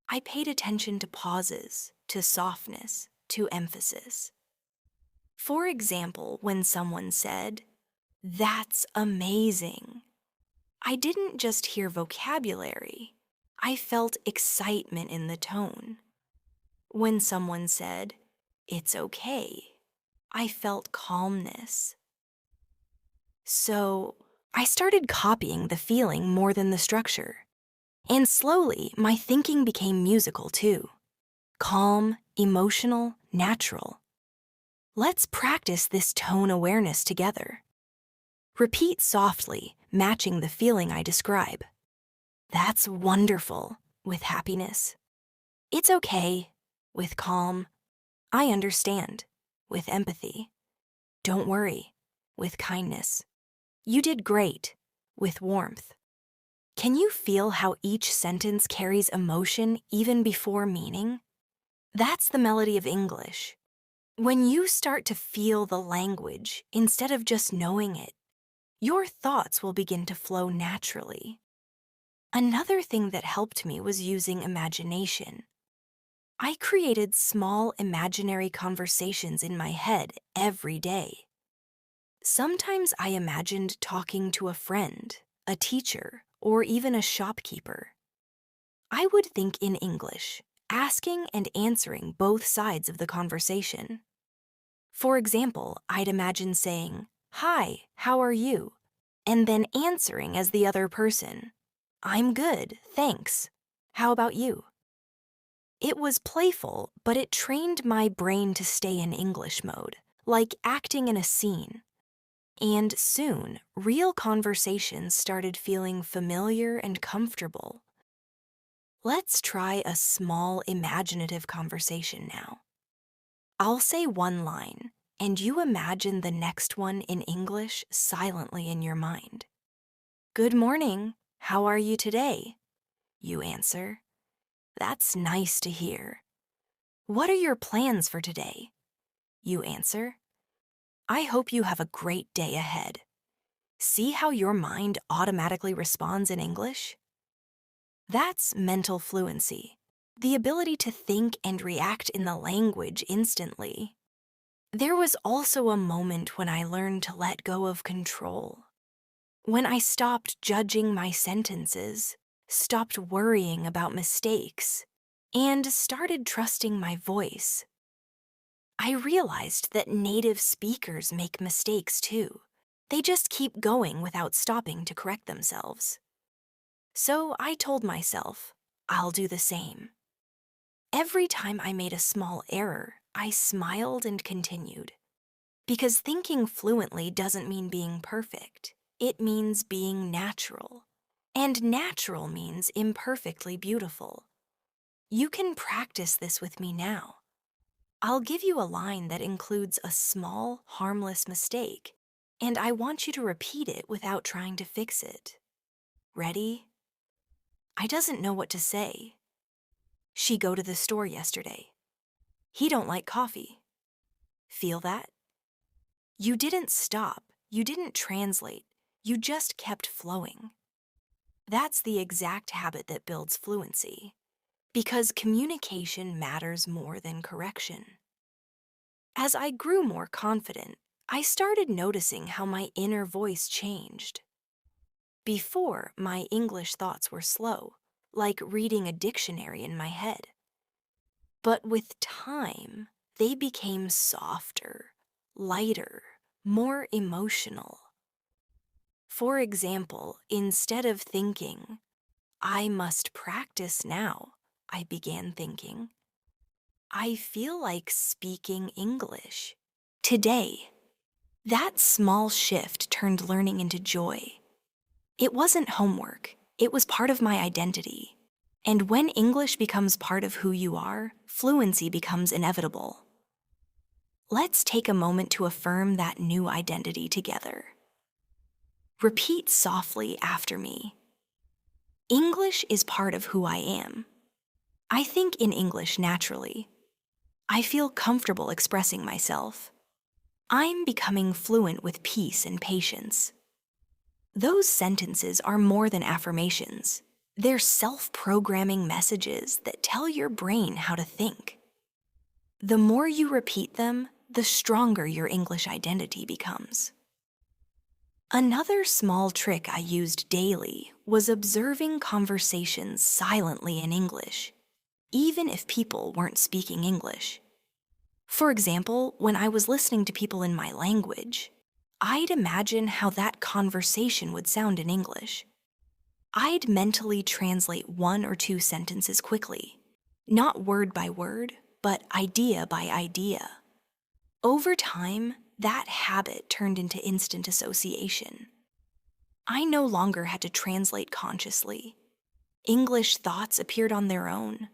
I paid attention to pauses, to softness, to emphasis. For example, when someone said, "That's amazing," I didn't just hear vocabulary, I felt excitement in the tone. When someone said, "It's okay," I felt calmness. So, I started copying the feeling more than the structure. And slowly, my thinking became musical too. Calm, emotional, natural. Let's practice this tone awareness together. Repeat softly, matching the feeling I describe. "That's wonderful," with happiness. "It's okay," with calm. "I understand," with empathy. "Don't worry," with kindness. "You did great," with warmth. Can you feel how each sentence carries emotion even before meaning? That's the melody of English. When you start to feel the language instead of just knowing it, your thoughts will begin to flow naturally. Another thing that helped me was using imagination. I created small imaginary conversations in my head every day. Sometimes I imagined talking to a friend, a teacher, or even a shopkeeper. I would think in English, asking and answering both sides of the conversation. For example, I'd imagine saying, "Hi, how are you?" and then answering as the other person, "I'm good, thanks. How about you?" It was playful, but it trained my brain to stay in English mode, like acting in a scene. And soon, real conversations started feeling familiar and comfortable. Let's try a small imaginative conversation now. I'll say one line, and you imagine the next one in English silently in your mind. "Good morning. How are you today?" You answer. "That's nice to hear." "What are your plans for today?" You answer. "I hope you have a great day ahead." See how your mind automatically responds in English? That's mental fluency, the ability to think and react in the language instantly. There was also a moment when I learned to let go of control. When I stopped judging my sentences, stopped worrying about mistakes, and started trusting my voice. I realized that native speakers make mistakes too. They just keep going without stopping to correct themselves. So I told myself, I'll do the same. Every time I made a small error, I smiled and continued. Because thinking fluently doesn't mean being perfect. It means being natural. And natural means imperfectly beautiful. You can practice this with me now. I'll give you a line that includes a small, harmless mistake, and I want you to repeat it without trying to fix it. Ready? I doesn't know what to say. She go to the store yesterday. He don't like coffee. Feel that? You didn't stop. You didn't translate. You just kept flowing. That's the exact habit that builds fluency. Because communication matters more than correction. As I grew more confident, I started noticing how my inner voice changed. Before, my English thoughts were slow, like reading a dictionary in my head. But with time, they became softer, lighter, more emotional. For example, instead of thinking, "I must practice now," I began thinking, "I feel like speaking English today." That small shift turned learning into joy. It wasn't homework, it was part of my identity. And when English becomes part of who you are, fluency becomes inevitable. Let's take a moment to affirm that new identity together. Repeat softly after me. English is part of who I am. I think in English naturally. I feel comfortable expressing myself. I'm becoming fluent with peace and patience. Those sentences are more than affirmations. They're self-programming messages that tell your brain how to think. The more you repeat them, the stronger your English identity becomes. Another small trick I used daily was observing conversations silently in English, even if people weren't speaking English. For example, when I was listening to people in my language, I'd imagine how that conversation would sound in English. I'd mentally translate one or two sentences quickly, not word by word, but idea by idea. Over time, that habit turned into instant association. I no longer had to translate consciously. English thoughts appeared on their own.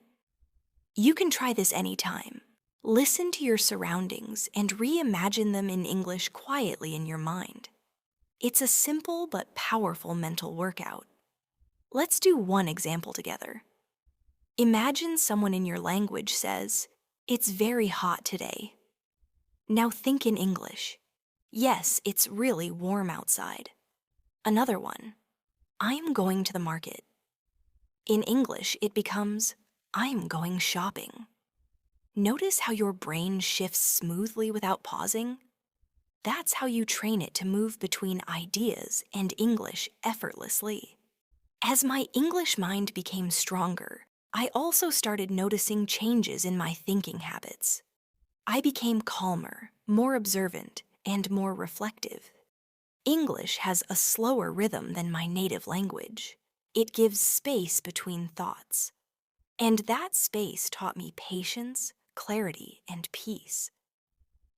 You can try this anytime. Listen to your surroundings and reimagine them in English quietly in your mind. It's a simple but powerful mental workout. Let's do one example together. Imagine someone in your language says, "It's very hot today." Now think in English. "Yes, it's really warm outside." Another one. "I'm going to the market." In English, it becomes, "I'm going shopping." Notice how your brain shifts smoothly without pausing? That's how you train it to move between ideas and English effortlessly. As my English mind became stronger, I also started noticing changes in my thinking habits. I became calmer, more observant, and more reflective. English has a slower rhythm than my native language. It gives space between thoughts. And that space taught me patience, clarity, and peace.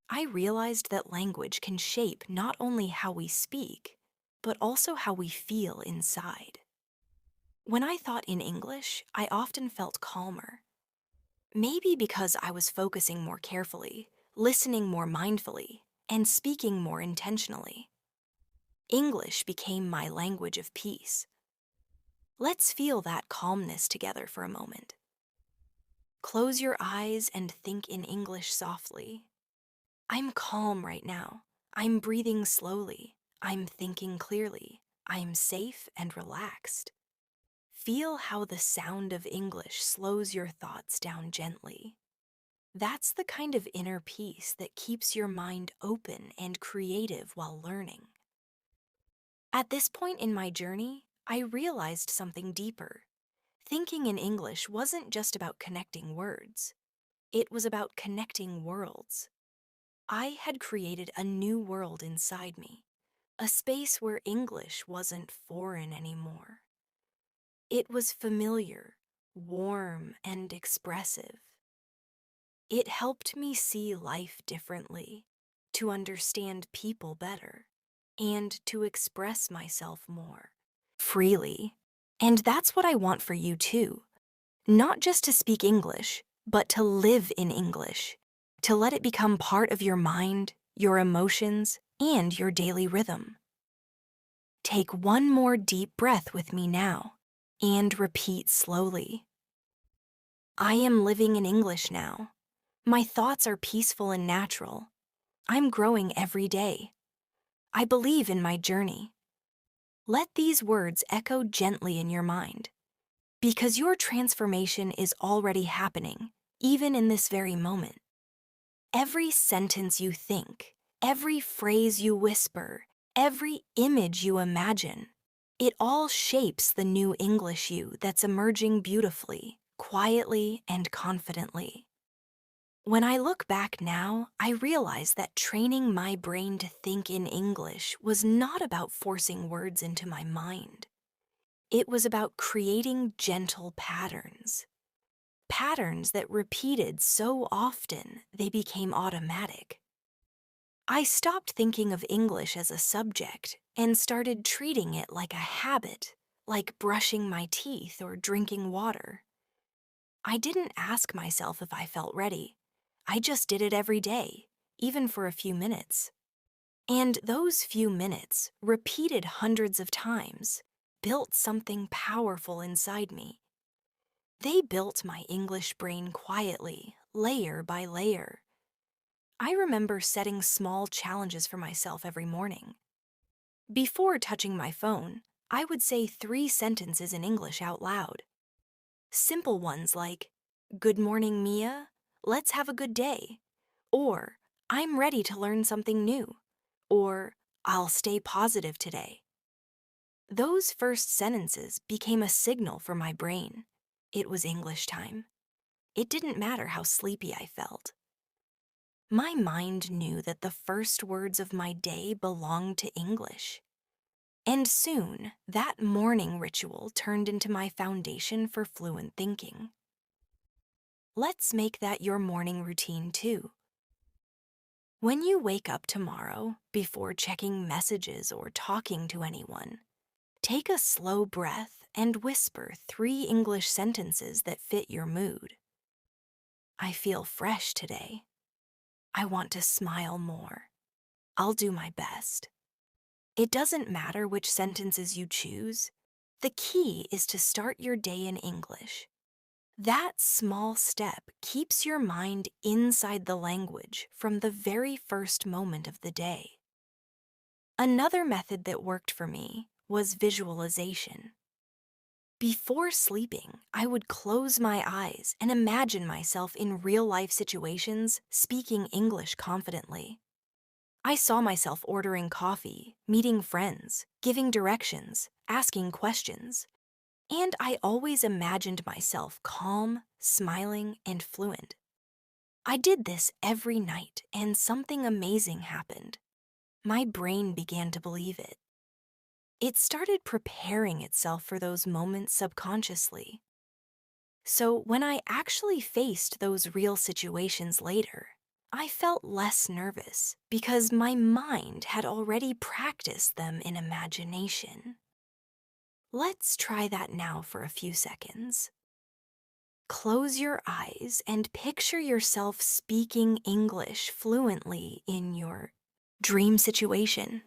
I realized that language can shape not only how we speak, but also how we feel inside. When I thought in English, I often felt calmer. Maybe because I was focusing more carefully, listening more mindfully, and speaking more intentionally. English became my language of peace. Let's feel that calmness together for a moment. Close your eyes and think in English softly. I'm calm right now. I'm breathing slowly. I'm thinking clearly. I'm safe and relaxed. Feel how the sound of English slows your thoughts down gently. That's the kind of inner peace that keeps your mind open and creative while learning. At this point in my journey, I realized something deeper. Thinking in English wasn't just about connecting words. It was about connecting worlds. I had created a new world inside me, a space where English wasn't foreign anymore. It was familiar, warm, and expressive. It helped me see life differently, to understand people better, and to express myself more freely. And that's what I want for you too. Not just to speak English, but to live in English, to let it become part of your mind, your emotions, and your daily rhythm. Take one more deep breath with me now, and repeat slowly. I am living in English now. My thoughts are peaceful and natural. I'm growing every day. I believe in my journey. Let these words echo gently in your mind, because your transformation is already happening, even in this very moment. Every sentence you think, every phrase you whisper, every image you imagine, it all shapes the new English you that's emerging beautifully, quietly, and confidently. When I look back now, I realize that training my brain to think in English was not about forcing words into my mind. It was about creating gentle patterns. Patterns that repeated so often they became automatic. I stopped thinking of English as a subject and started treating it like a habit, like brushing my teeth or drinking water. I didn't ask myself if I felt ready. I just did it every day, even for a few minutes. And those few minutes, repeated hundreds of times, built something powerful inside me. They built my English brain quietly, layer by layer. I remember setting small challenges for myself every morning. Before touching my phone, I would say 3 sentences in English out loud. Simple ones like, "Good morning, Mia. Let's have a good day." Or, "I'm ready to learn something new." Or, "I'll stay positive today." Those first sentences became a signal for my brain. It was English time. It didn't matter how sleepy I felt. My mind knew that the first words of my day belonged to English. And soon, that morning ritual turned into my foundation for fluent thinking. Let's make that your morning routine too. When you wake up tomorrow, before checking messages or talking to anyone, take a slow breath and whisper 3 English sentences that fit your mood. I feel fresh today. I want to smile more. I'll do my best. It doesn't matter which sentences you choose. The key is to start your day in English. That small step keeps your mind inside the language from the very first moment of the day. Another method that worked for me was visualization. Before sleeping, I would close my eyes and imagine myself in real-life situations speaking English confidently. I saw myself ordering coffee, meeting friends, giving directions, asking questions, and I always imagined myself calm, smiling, and fluent. I did this every night, and something amazing happened. My brain began to believe it. It started preparing itself for those moments subconsciously. So when I actually faced those real situations later, I felt less nervous because my mind had already practiced them in imagination. Let's try that now for a few seconds. Close your eyes and picture yourself speaking English fluently in your dream situation.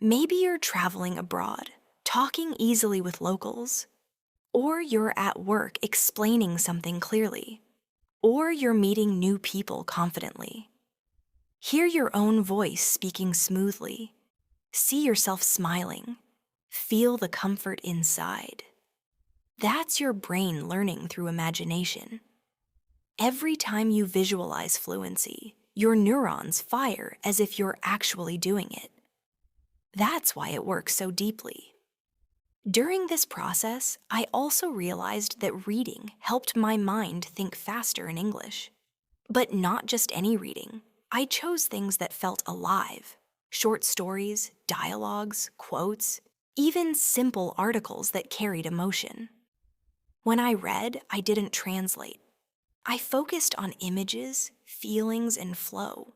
Maybe you're traveling abroad, talking easily with locals, or you're at work explaining something clearly, or you're meeting new people confidently. Hear your own voice speaking smoothly. See yourself smiling. Feel the comfort inside. That's your brain learning through imagination. Every time you visualize fluency, your neurons fire as if you're actually doing it. That's why it works so deeply. During this process, I also realized that reading helped my mind think faster in English. But not just any reading. I chose things that felt alive. Short stories, dialogues, quotes, even simple articles that carried emotion. When I read, I didn't translate. I focused on images, feelings, and flow.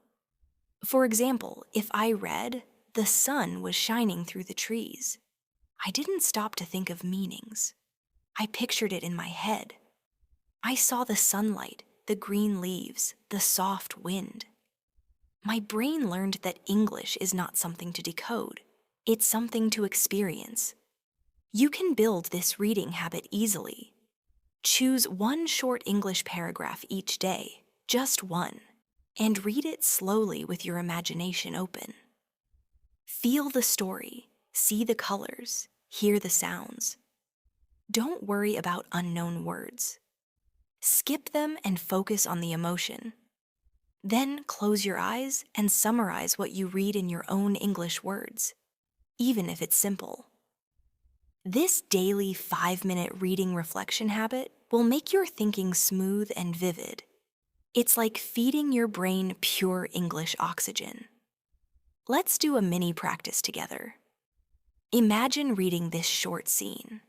For example, if I read, "The sun was shining through the trees," I didn't stop to think of meanings. I pictured it in my head. I saw the sunlight, the green leaves, the soft wind. My brain learned that English is not something to decode. It's something to experience. You can build this reading habit easily. Choose one short English paragraph each day, just one, and read it slowly with your imagination open. Feel the story, see the colors, hear the sounds. Don't worry about unknown words. Skip them and focus on the emotion. Then close your eyes and summarize what you read in your own English words, even if it's simple. This daily 5-minute reading reflection habit will make your thinking smooth and vivid. It's like feeding your brain pure English oxygen. Let's do a mini practice together. Imagine reading this short scene.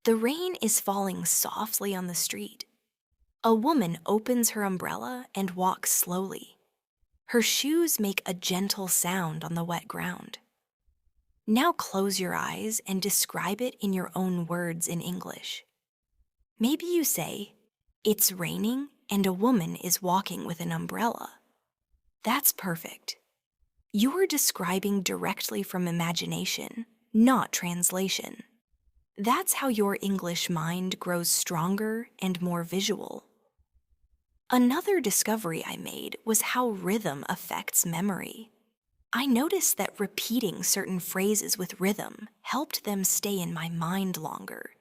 The rain is falling softly on the street. A woman opens her umbrella and walks slowly. Her shoes make a gentle sound on the wet ground. Now close your eyes and describe it in your own words in English. Maybe you say, "It's raining and a woman is walking with an umbrella." That's perfect. You're describing directly from imagination, not translation. That's how your English mind grows stronger and more visual. Another discovery I made was how rhythm affects memory. I noticed that repeating certain phrases with rhythm helped them stay in my mind longer.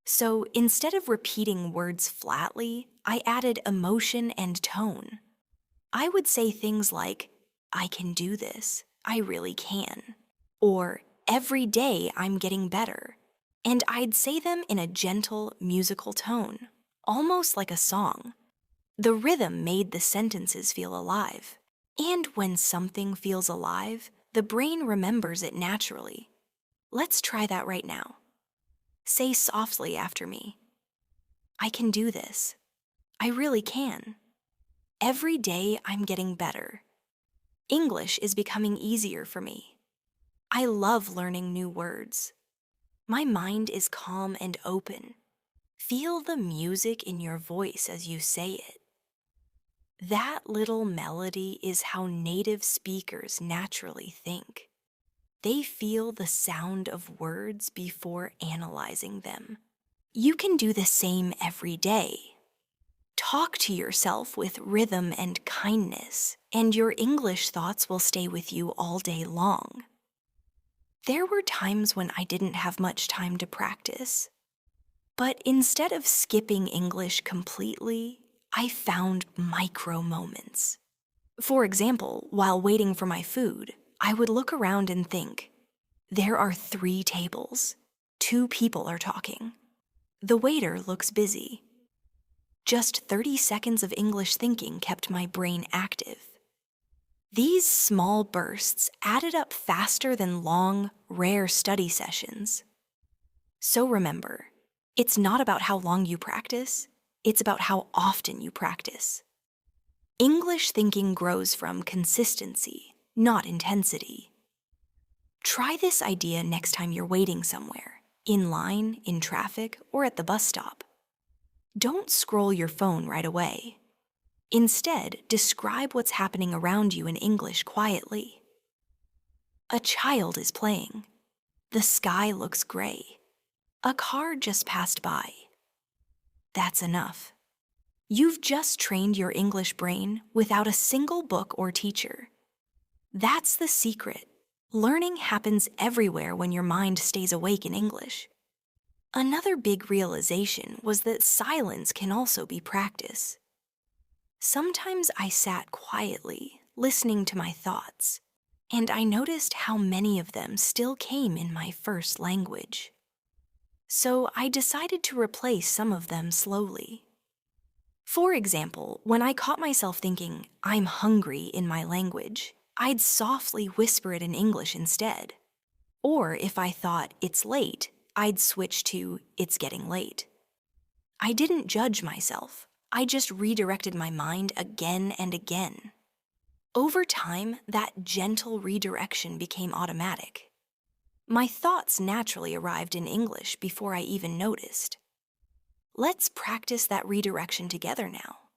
So instead of repeating words flatly, I added emotion and tone. I would say things like, "I can do this, I really can," or "Every day I'm getting better." And I'd say them in a gentle, musical tone, almost like a song. The rhythm made the sentences feel alive. And when something feels alive, the brain remembers it naturally. Let's try that right now. Say softly after me, "I can do this. I really can. Every day I'm getting better. English is becoming easier for me. I love learning new words. My mind is calm and open." Feel the music in your voice as you say it. That little melody is how native speakers naturally think. They feel the sound of words before analyzing them. You can do the same every day. Talk to yourself with rhythm and kindness, and your English thoughts will stay with you all day long. There were times when I didn't have much time to practice. But instead of skipping English completely, I found micro moments. For example, while waiting for my food, I would look around and think, "There are 3 tables. 2 people are talking. The waiter looks busy." Just 30 seconds of English thinking kept my brain active. These small bursts added up faster than long, rare study sessions. So remember, it's not about how long you practice, it's about how often you practice. English thinking grows from consistency, not intensity. Try this idea next time you're waiting somewhere, in line, in traffic, or at the bus stop. Don't scroll your phone right away. Instead, describe what's happening around you in English quietly. A child is playing. The sky looks gray. A car just passed by. That's enough. You've just trained your English brain without a single book or teacher. That's the secret. Learning happens everywhere when your mind stays awake in English. Another big realization was that silence can also be practice. Sometimes I sat quietly, listening to my thoughts, and I noticed how many of them still came in my first language. So I decided to replace some of them slowly. For example, when I caught myself thinking, "I'm hungry" in my language, I'd softly whisper it in English instead. Or if I thought, "It's late," I'd switch to, "It's getting late." I didn't judge myself. I just redirected my mind again and again. Over time, that gentle redirection became automatic. My thoughts naturally arrived in English before I even noticed. Let's practice that redirection together now.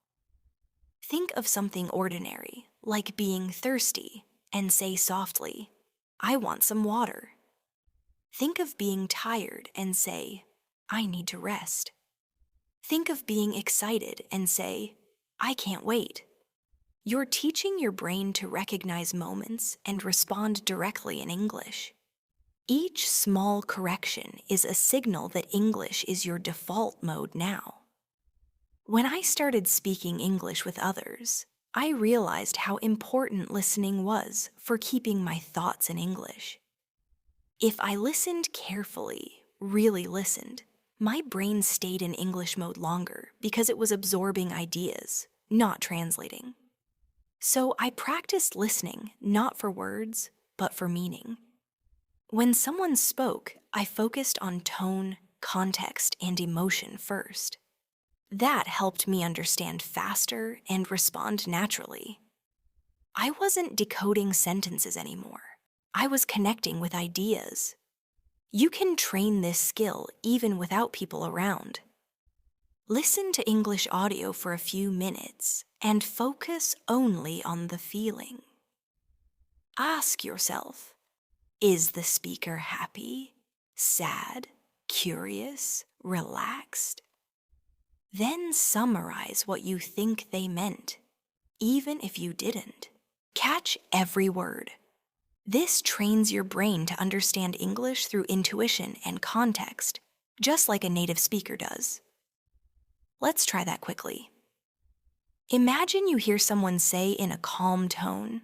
Think of something ordinary, like being thirsty, and say softly, "I want some water." Think of being tired and say, "I need to rest." Think of being excited and say, "I can't wait." You're teaching your brain to recognize moments and respond directly in English. Each small correction is a signal that English is your default mode now. When I started speaking English with others, I realized how important listening was for keeping my thoughts in English. If I listened carefully, really listened, my brain stayed in English mode longer because it was absorbing ideas, not translating. So I practiced listening, not for words, but for meaning. When someone spoke, I focused on tone, context, and emotion first. That helped me understand faster and respond naturally. I wasn't decoding sentences anymore. I was connecting with ideas. You can train this skill even without people around. Listen to English audio for a few minutes and focus only on the feeling. Ask yourself, is the speaker happy, sad, curious, relaxed? Then summarize what you think they meant, even if you didn't. Catch every word. This trains your brain to understand English through intuition and context, just like a native speaker does. Let's try that quickly. Imagine you hear someone say in a calm tone,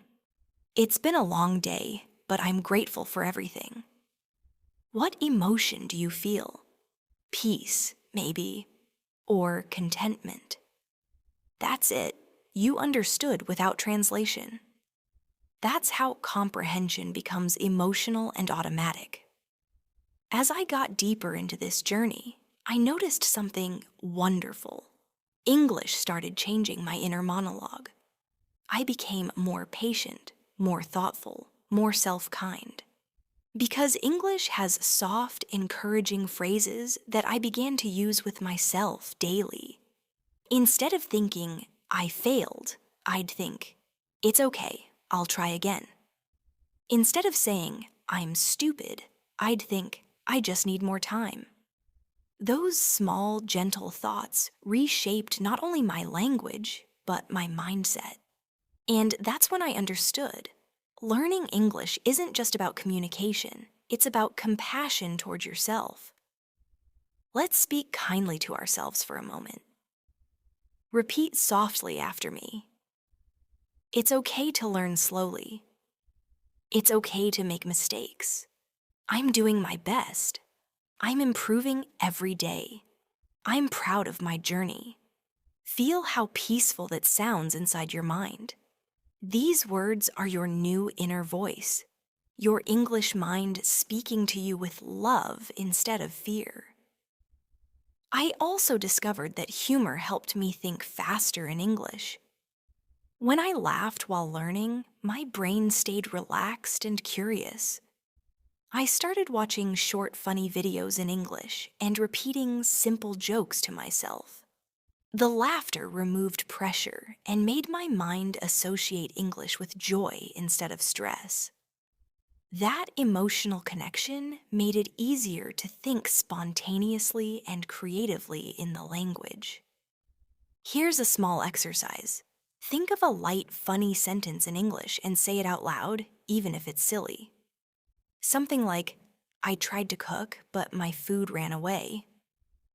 "It's been a long day, but I'm grateful for everything." What emotion do you feel? Peace, maybe, or contentment. That's it. You understood without translation. That's how comprehension becomes emotional and automatic. As I got deeper into this journey, I noticed something wonderful. English started changing my inner monologue. I became more patient, more thoughtful, more self-kind. Because English has soft, encouraging phrases that I began to use with myself daily. Instead of thinking, "I failed," I'd think, "It's okay, I'll try again." Instead of saying, "I'm stupid," I'd think, "I just need more time." Those small, gentle thoughts reshaped not only my language, but my mindset. And that's when I understood. Learning English isn't just about communication, it's about compassion toward yourself. Let's speak kindly to ourselves for a moment. Repeat softly after me. It's okay to learn slowly. It's okay to make mistakes. I'm doing my best. I'm improving every day. I'm proud of my journey. Feel how peaceful that sounds inside your mind. These words are your new inner voice, your English mind speaking to you with love instead of fear. I also discovered that humor helped me think faster in English. When I laughed while learning, my brain stayed relaxed and curious. I started watching short, funny videos in English and repeating simple jokes to myself. The laughter removed pressure and made my mind associate English with joy instead of stress. That emotional connection made it easier to think spontaneously and creatively in the language. Here's a small exercise. Think of a light, funny sentence in English and say it out loud, even if it's silly. Something like, "I tried to cook, but my food ran away."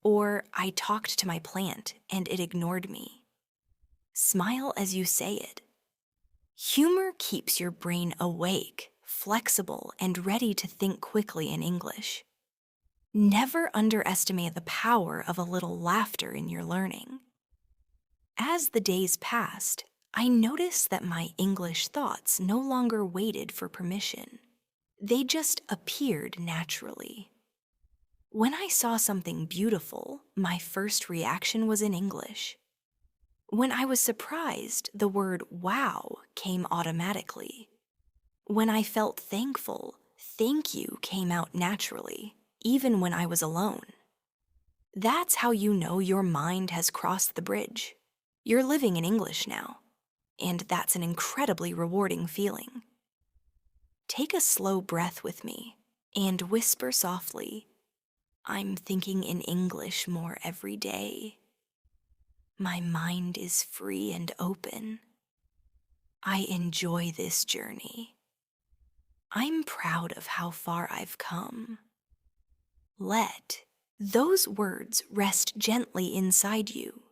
Or, "I talked to my plant and it ignored me." Smile as you say it. Humor keeps your brain awake, flexible, and ready to think quickly in English. Never underestimate the power of a little laughter in your learning. As the days passed, I noticed that my English thoughts no longer waited for permission. They just appeared naturally. When I saw something beautiful, my first reaction was in English. When I was surprised, the word "wow" came automatically. When I felt thankful, "thank you" came out naturally, even when I was alone. That's how you know your mind has crossed the bridge. You're living in English now, and that's an incredibly rewarding feeling. Take a slow breath with me and whisper softly, "I'm thinking in English more every day. My mind is free and open. I enjoy this journey. I'm proud of how far I've come." Let those words rest gently inside you.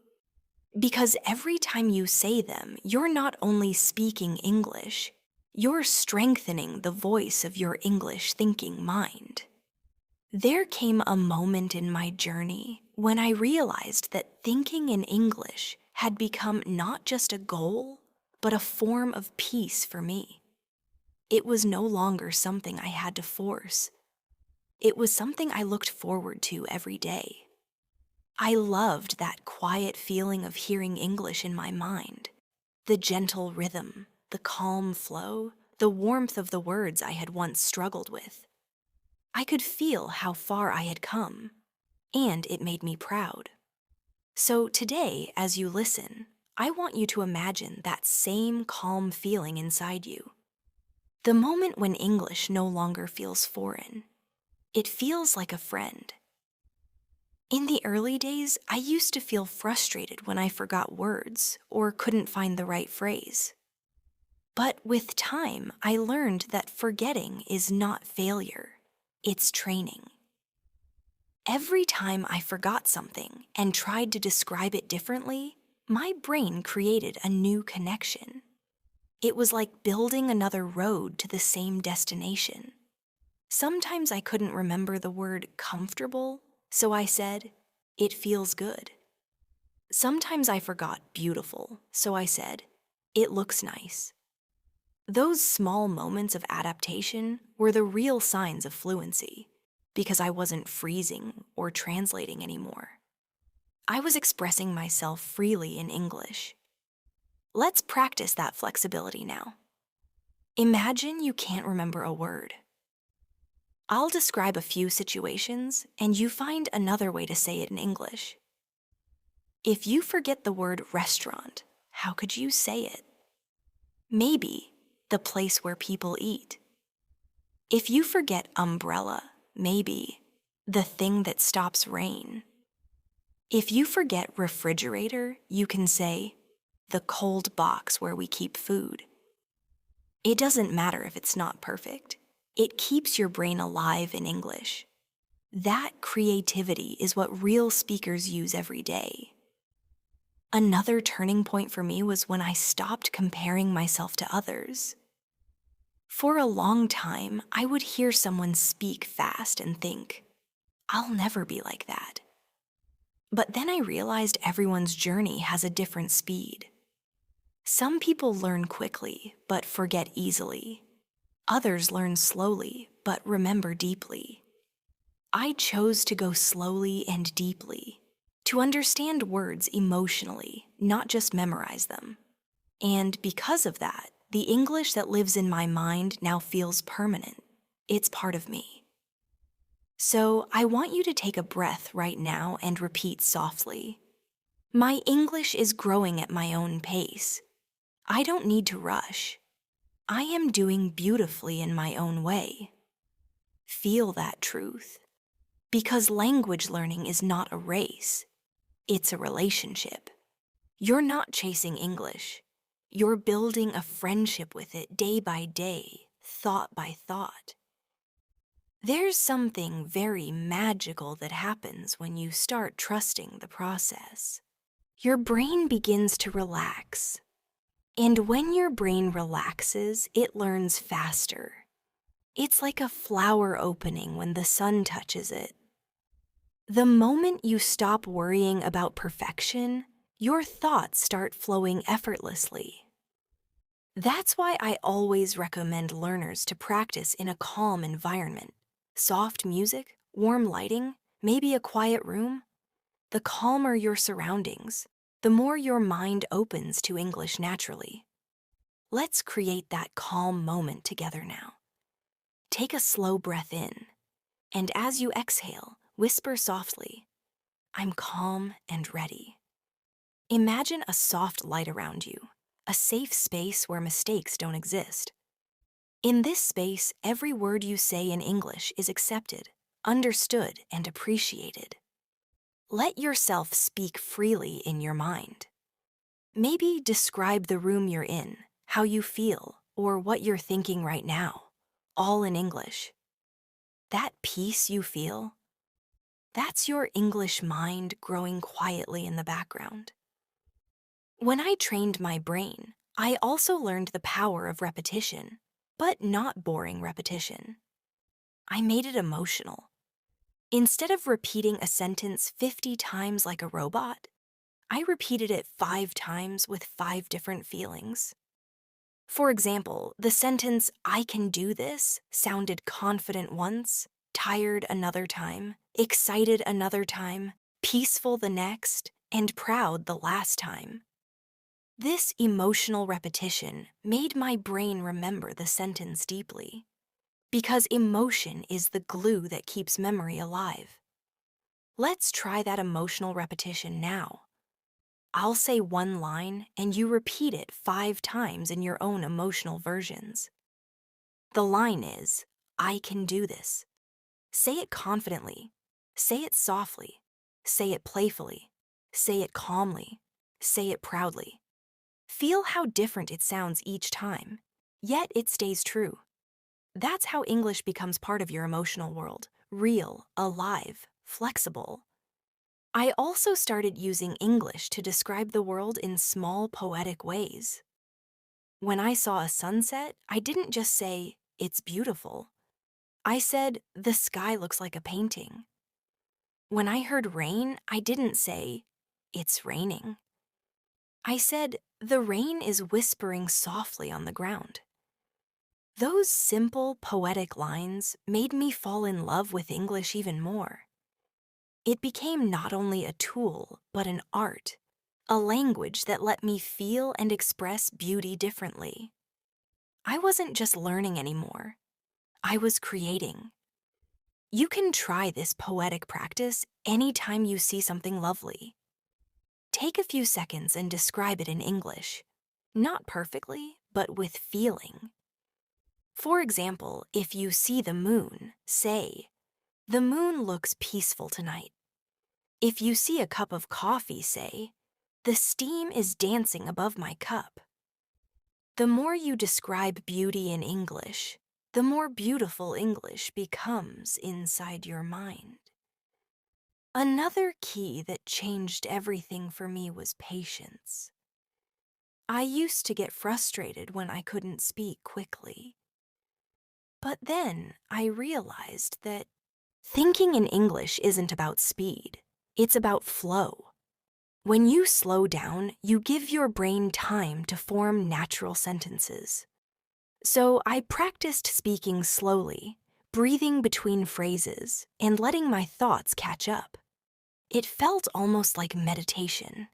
Because every time you say them, you're not only speaking English, you're strengthening the voice of your English thinking mind. There came a moment in my journey when I realized that thinking in English had become not just a goal, but a form of peace for me. It was no longer something I had to force. It was something I looked forward to every day. I loved that quiet feeling of hearing English in my mind, the gentle rhythm, the calm flow, the warmth of the words I had once struggled with. I could feel how far I had come, and it made me proud. So today, as you listen, I want you to imagine that same calm feeling inside you. The moment when English no longer feels foreign. It feels like a friend. In the early days, I used to feel frustrated when I forgot words or couldn't find the right phrase. But with time, I learned that forgetting is not failure, it's training. Every time I forgot something and tried to describe it differently, my brain created a new connection. It was like building another road to the same destination. Sometimes I couldn't remember the word comfortable, so I said, "It feels good." Sometimes I forgot beautiful, so I said, "It looks nice." Those small moments of adaptation were the real signs of fluency, because I wasn't freezing or translating anymore. I was expressing myself freely in English. Let's practice that flexibility now. Imagine you can't remember a word. I'll describe a few situations, and you find another way to say it in English. If you forget the word restaurant, how could you say it? Maybe the place where people eat. If you forget umbrella, maybe the thing that stops rain. If you forget refrigerator, you can say the cold box where we keep food. It doesn't matter if it's not perfect. It keeps your brain alive in English. That creativity is what real speakers use every day. Another turning point for me was when I stopped comparing myself to others. For a long time, I would hear someone speak fast and think, "I'll never be like that." But then I realized everyone's journey has a different speed. Some people learn quickly, but forget easily. Others learn slowly, but remember deeply. I chose to go slowly and deeply, to understand words emotionally, not just memorize them. And because of that, the English that lives in my mind now feels permanent. It's part of me. So I want you to take a breath right now and repeat softly. My English is growing at my own pace. I don't need to rush. I am doing beautifully in my own way. Feel that truth. Because language learning is not a race. It's a relationship. You're not chasing English. You're building a friendship with it day by day, thought by thought. There's something very magical that happens when you start trusting the process. Your brain begins to relax. And when your brain relaxes, it learns faster. It's like a flower opening when the sun touches it. The moment you stop worrying about perfection, your thoughts start flowing effortlessly. That's why I always recommend learners to practice in a calm environment. Soft music, warm lighting, maybe a quiet room. The calmer your surroundings, the more your mind opens to English naturally. Let's create that calm moment together now. Take a slow breath in, and as you exhale, whisper softly, "I'm calm and ready." Imagine a soft light around you, a safe space where mistakes don't exist. In this space, every word you say in English is accepted, understood, and appreciated. Let yourself speak freely in your mind. Maybe describe the room you're in, how you feel, or what you're thinking right now, all in English. That peace you feel, that's your English mind growing quietly in the background. When I trained my brain, I also learned the power of repetition, but not boring repetition. I made it emotional. Instead of repeating a sentence 50 times like a robot, I repeated it 5 times with 5 different feelings. For example, the sentence, "I can do this," sounded confident once, tired another time, excited another time, peaceful the next, and proud the last time. This emotional repetition made my brain remember the sentence deeply, because emotion is the glue that keeps memory alive. Let's try that emotional repetition now. I'll say one line and you repeat it 5 times in your own emotional versions. The line is, I can do this. Say it confidently. Say it softly. Say it playfully. Say it calmly. Say it proudly. Feel how different it sounds each time, yet it stays true. That's how English becomes part of your emotional world, real, alive, flexible. I also started using English to describe the world in small, poetic ways. When I saw a sunset, I didn't just say, it's beautiful. I said, the sky looks like a painting. When I heard rain, I didn't say, it's raining. I said, the rain is whispering softly on the ground. Those simple, poetic lines made me fall in love with English even more. It became not only a tool, but an art, a language that let me feel and express beauty differently. I wasn't just learning anymore, I was creating. You can try this poetic practice anytime you see something lovely. Take a few seconds and describe it in English. Not perfectly, but with feeling. For example, if you see the moon, say, the moon looks peaceful tonight. If you see a cup of coffee, say, the steam is dancing above my cup. The more you describe beauty in English, the more beautiful English becomes inside your mind. Another key that changed everything for me was patience. I used to get frustrated when I couldn't speak quickly. But then I realized that thinking in English isn't about speed, it's about flow. When you slow down, you give your brain time to form natural sentences. So I practiced speaking slowly, breathing between phrases, and letting my thoughts catch up. It felt almost like meditation.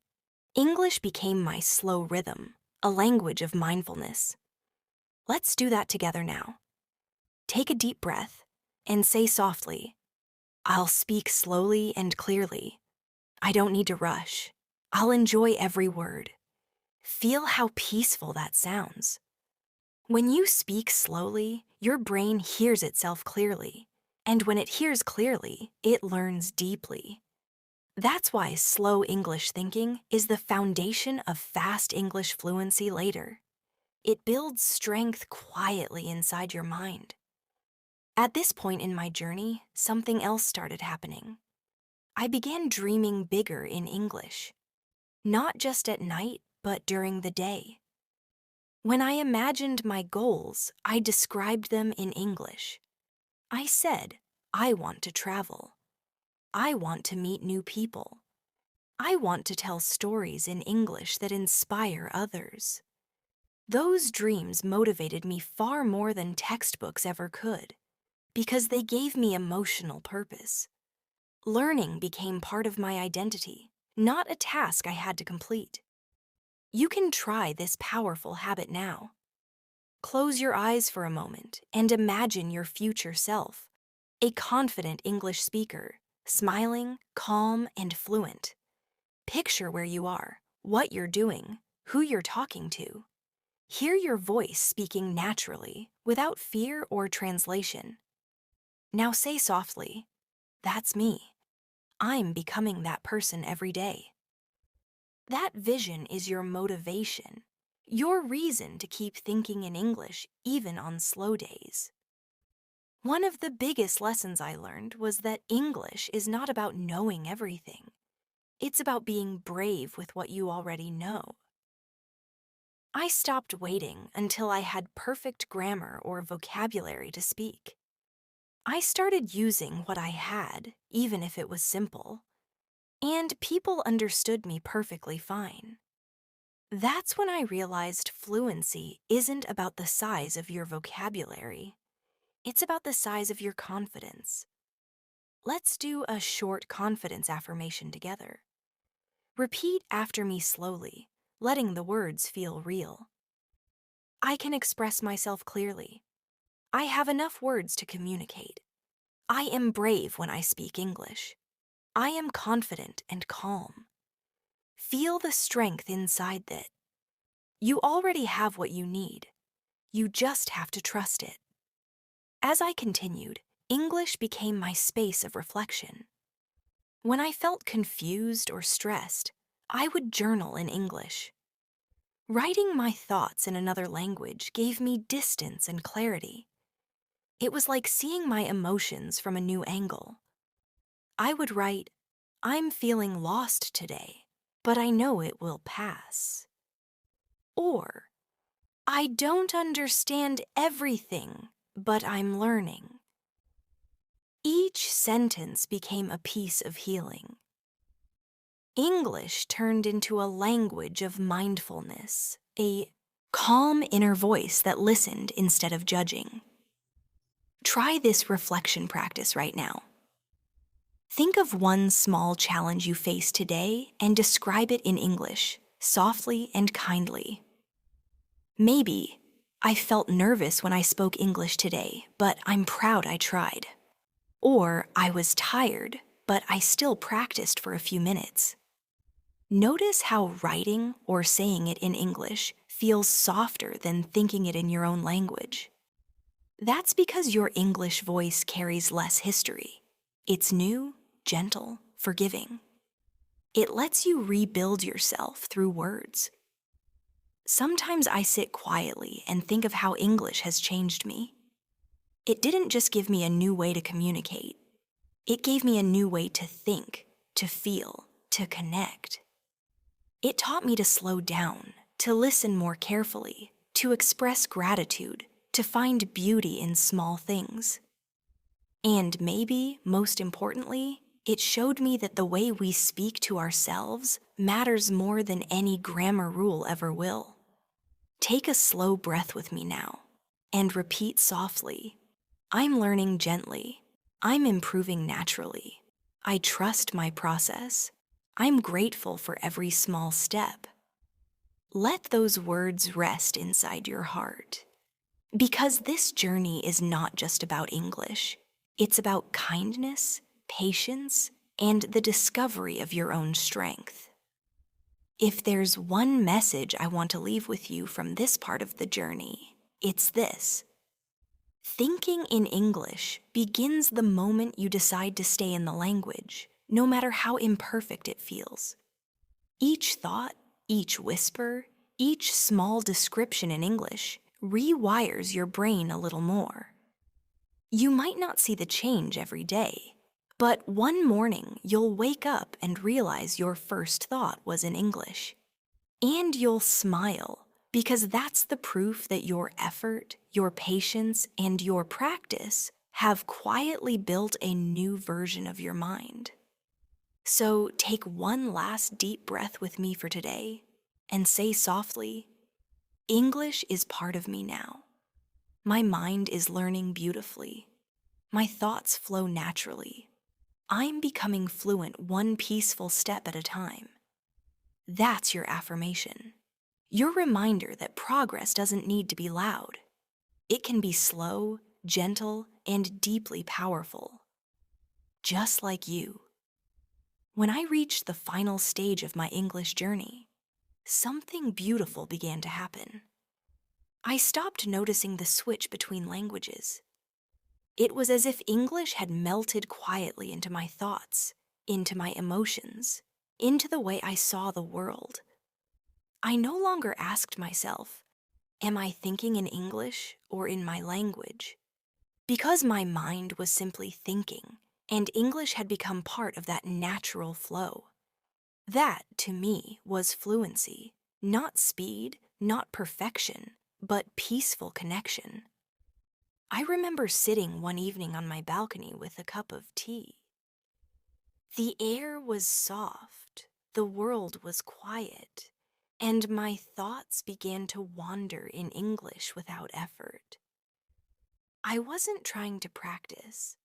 English became my slow rhythm, a language of mindfulness. Let's do that together now. Take a deep breath and say softly, I'll speak slowly and clearly. I don't need to rush. I'll enjoy every word. Feel how peaceful that sounds. When you speak slowly, your brain hears itself clearly. And when it hears clearly, it learns deeply. That's why slow English thinking is the foundation of fast English fluency later. It builds strength quietly inside your mind. At this point in my journey, something else started happening. I began dreaming bigger in English, not just at night, but during the day. When I imagined my goals, I described them in English. I said, I want to travel. I want to meet new people. I want to tell stories in English that inspire others. Those dreams motivated me far more than textbooks ever could, because they gave me emotional purpose. Learning became part of my identity, not a task I had to complete. You can try this powerful habit now. Close your eyes for a moment and imagine your future self, a confident English speaker, smiling, calm, and fluent. Picture where you are, what you're doing, who you're talking to. Hear your voice speaking naturally, without fear or translation. Now say softly, that's me. I'm becoming that person every day. That vision is your motivation, your reason to keep thinking in English even on slow days. One of the biggest lessons I learned was that English is not about knowing everything. It's about being brave with what you already know. I stopped waiting until I had perfect grammar or vocabulary to speak. I started using what I had, even if it was simple. And people understood me perfectly fine. That's when I realized fluency isn't about the size of your vocabulary. It's about the size of your confidence. Let's do a short confidence affirmation together. Repeat after me slowly, letting the words feel real. I can express myself clearly. I have enough words to communicate. I am brave when I speak English. I am confident and calm. Feel the strength inside that. You already have what you need. You just have to trust it. As I continued, English became my space of reflection. When I felt confused or stressed, I would journal in English. Writing my thoughts in another language gave me distance and clarity. It was like seeing my emotions from a new angle. I would write, "I'm feeling lost today, but I know it will pass." Or, "I don't understand everything, but I'm learning." Each sentence became a piece of healing. English turned into a language of mindfulness, a calm inner voice that listened instead of judging. Try this reflection practice right now. Think of one small challenge you face today and describe it in English, softly and kindly. Maybe, "I felt nervous when I spoke English today, but I'm proud I tried." Or, "I was tired, but I still practiced for a few minutes." Notice how writing or saying it in English feels softer than thinking it in your own language. That's because your English voice carries less history. It's new, gentle, forgiving. It lets you rebuild yourself through words. Sometimes I sit quietly and think of how English has changed me. It didn't just give me a new way to communicate. It gave me a new way to think, to feel, to connect. It taught me to slow down, to listen more carefully, to express gratitude, to find beauty in small things. And maybe, most importantly, it showed me that the way we speak to ourselves matters more than any grammar rule ever will. Take a slow breath with me now, and repeat softly, "I'm learning gently. I'm improving naturally. I trust my process. I'm grateful for every small step." Let those words rest inside your heart. Because this journey is not just about English. It's about kindness, patience, and the discovery of your own strength. If there's one message I want to leave with you from this part of the journey, it's this. Thinking in English begins the moment you decide to stay in the language, no matter how imperfect it feels. Each thought, each whisper, each small description in English rewires your brain a little more. You might not see the change every day, but one morning you'll wake up and realize your first thought was in English. And you'll smile, because that's the proof that your effort, your patience, and your practice have quietly built a new version of your mind. So take one last deep breath with me for today and say softly, "English is part of me now. My mind is learning beautifully. My thoughts flow naturally. I'm becoming fluent one peaceful step at a time." That's your affirmation. Your reminder that progress doesn't need to be loud. It can be slow, gentle, and deeply powerful. Just like you. When I reached the final stage of my English journey, something beautiful began to happen. I stopped noticing the switch between languages. It was as if English had melted quietly into my thoughts, into my emotions, into the way I saw the world. I no longer asked myself, "Am I thinking in English or in my language?" Because my mind was simply thinking, and English had become part of that natural flow. That, to me, was fluency. Not speed, not perfection, but peaceful connection. I remember sitting one evening on my balcony with a cup of tea. The air was soft, the world was quiet, and my thoughts began to wander in English without effort. I wasn't trying to practice.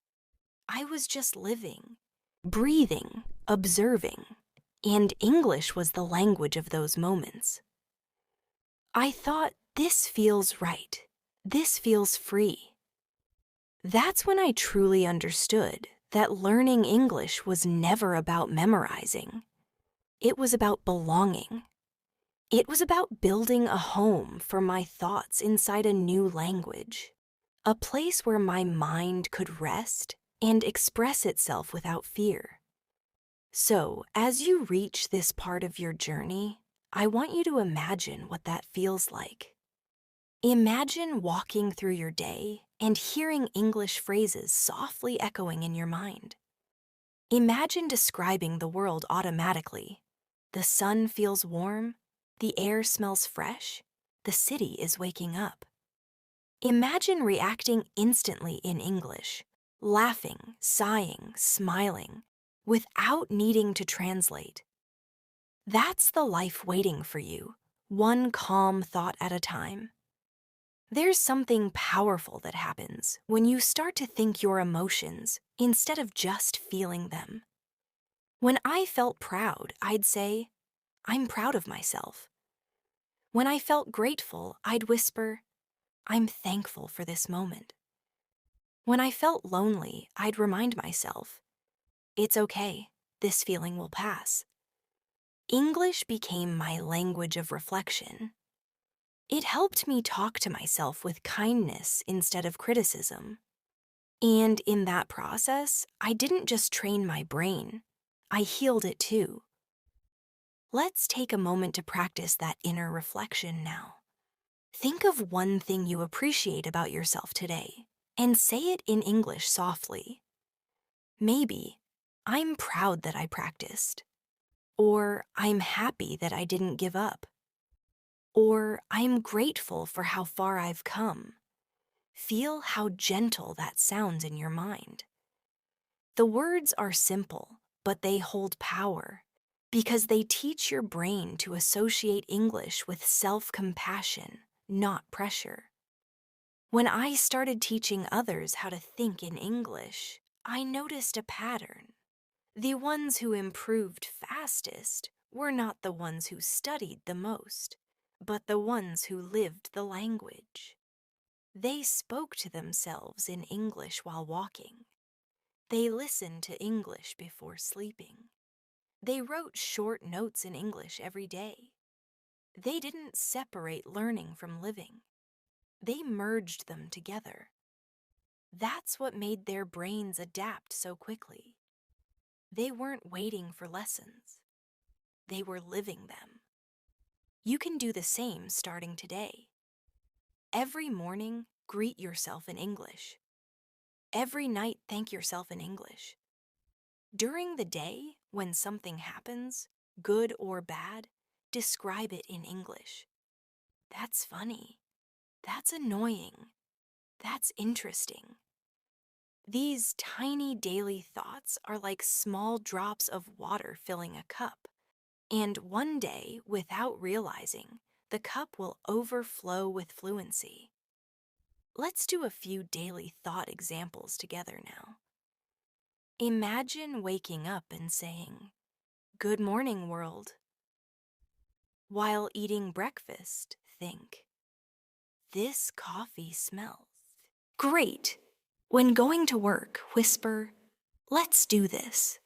I was just living, breathing, observing, and English was the language of those moments. I thought, this feels right. This feels free. That's when I truly understood that learning English was never about memorizing. It was about belonging. It was about building a home for my thoughts inside a new language, a place where my mind could rest and express itself without fear. So, as you reach this part of your journey, I want you to imagine what that feels like. Imagine walking through your day and hearing English phrases softly echoing in your mind. Imagine describing the world automatically. The sun feels warm, the air smells fresh, the city is waking up. Imagine reacting instantly in English, laughing, sighing, smiling, without needing to translate. That's the life waiting for you, one calm thought at a time. There's something powerful that happens when you start to think your emotions instead of just feeling them. When I felt proud, I'd say, I'm proud of myself. When I felt grateful, I'd whisper, I'm thankful for this moment. When I felt lonely, I'd remind myself, it's okay, this feeling will pass. English became my language of reflection. It helped me talk to myself with kindness instead of criticism. And in that process, I didn't just train my brain, I healed it too. Let's take a moment to practice that inner reflection now. Think of one thing you appreciate about yourself today and say it in English softly. Maybe, I'm proud that I practiced. Or, I'm happy that I didn't give up. Or, I'm grateful for how far I've come. Feel how gentle that sounds in your mind. The words are simple, but they hold power because they teach your brain to associate English with self-compassion, not pressure. When I started teaching others how to think in English, I noticed a pattern. The ones who improved fastest were not the ones who studied the most, but the ones who lived the language. They spoke to themselves in English while walking. They listened to English before sleeping. They wrote short notes in English every day. They didn't separate learning from living. They merged them together. That's what made their brains adapt so quickly. They weren't waiting for lessons. They were living them. You can do the same starting today. Every morning, greet yourself in English. Every night, thank yourself in English. During the day, when something happens, good or bad, describe it in English. That's funny. That's annoying. That's interesting. These tiny daily thoughts are like small drops of water filling a cup. And one day, without realizing, the cup will overflow with fluency. Let's do a few daily thought examples together now. Imagine waking up and saying, "Good morning, world." While eating breakfast, think, "This coffee smells." Great! When going to work, whisper, "Let's do this."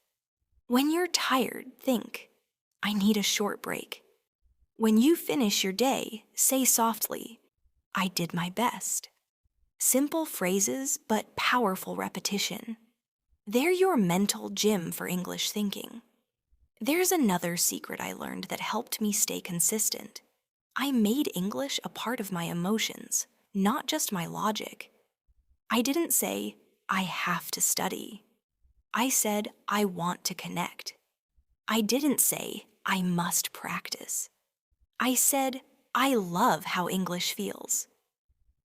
When you're tired, think, "I need a short break." When you finish your day, say softly, "I did my best." Simple phrases, but powerful repetition. They're your mental gym for English thinking. There's another secret I learned that helped me stay consistent. I made English a part of my emotions, not just my logic. I didn't say, I have to study. I said, I want to connect. I didn't say, I must practice. I said, I love how English feels.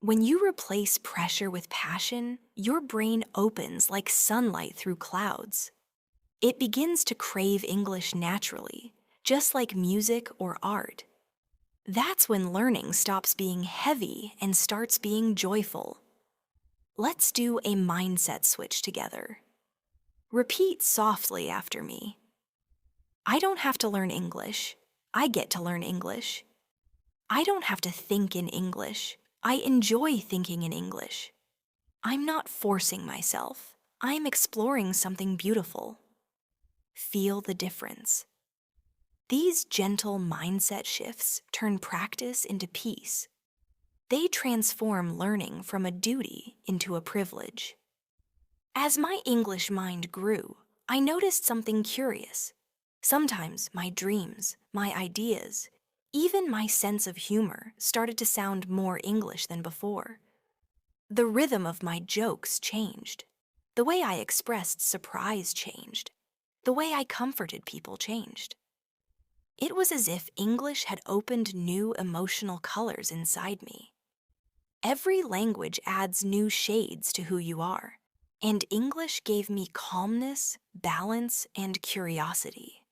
When you replace pressure with passion, your brain opens like sunlight through clouds. It begins to crave English naturally, just like music or art. That's when learning stops being heavy and starts being joyful. Let's do a mindset switch together. Repeat softly after me. I don't have to learn English. I get to learn English. I don't have to think in English. I enjoy thinking in English. I'm not forcing myself. I'm exploring something beautiful. Feel the difference. These gentle mindset shifts turn practice into peace. They transform learning from a duty into a privilege. As my English mind grew, I noticed something curious. Sometimes my dreams, my ideas, even my sense of humor started to sound more English than before. The rhythm of my jokes changed. The way I expressed surprise changed. The way I comforted people changed. It was as if English had opened new emotional colors inside me. Every language adds new shades to who you are, and English gave me calmness, balance, and curiosity.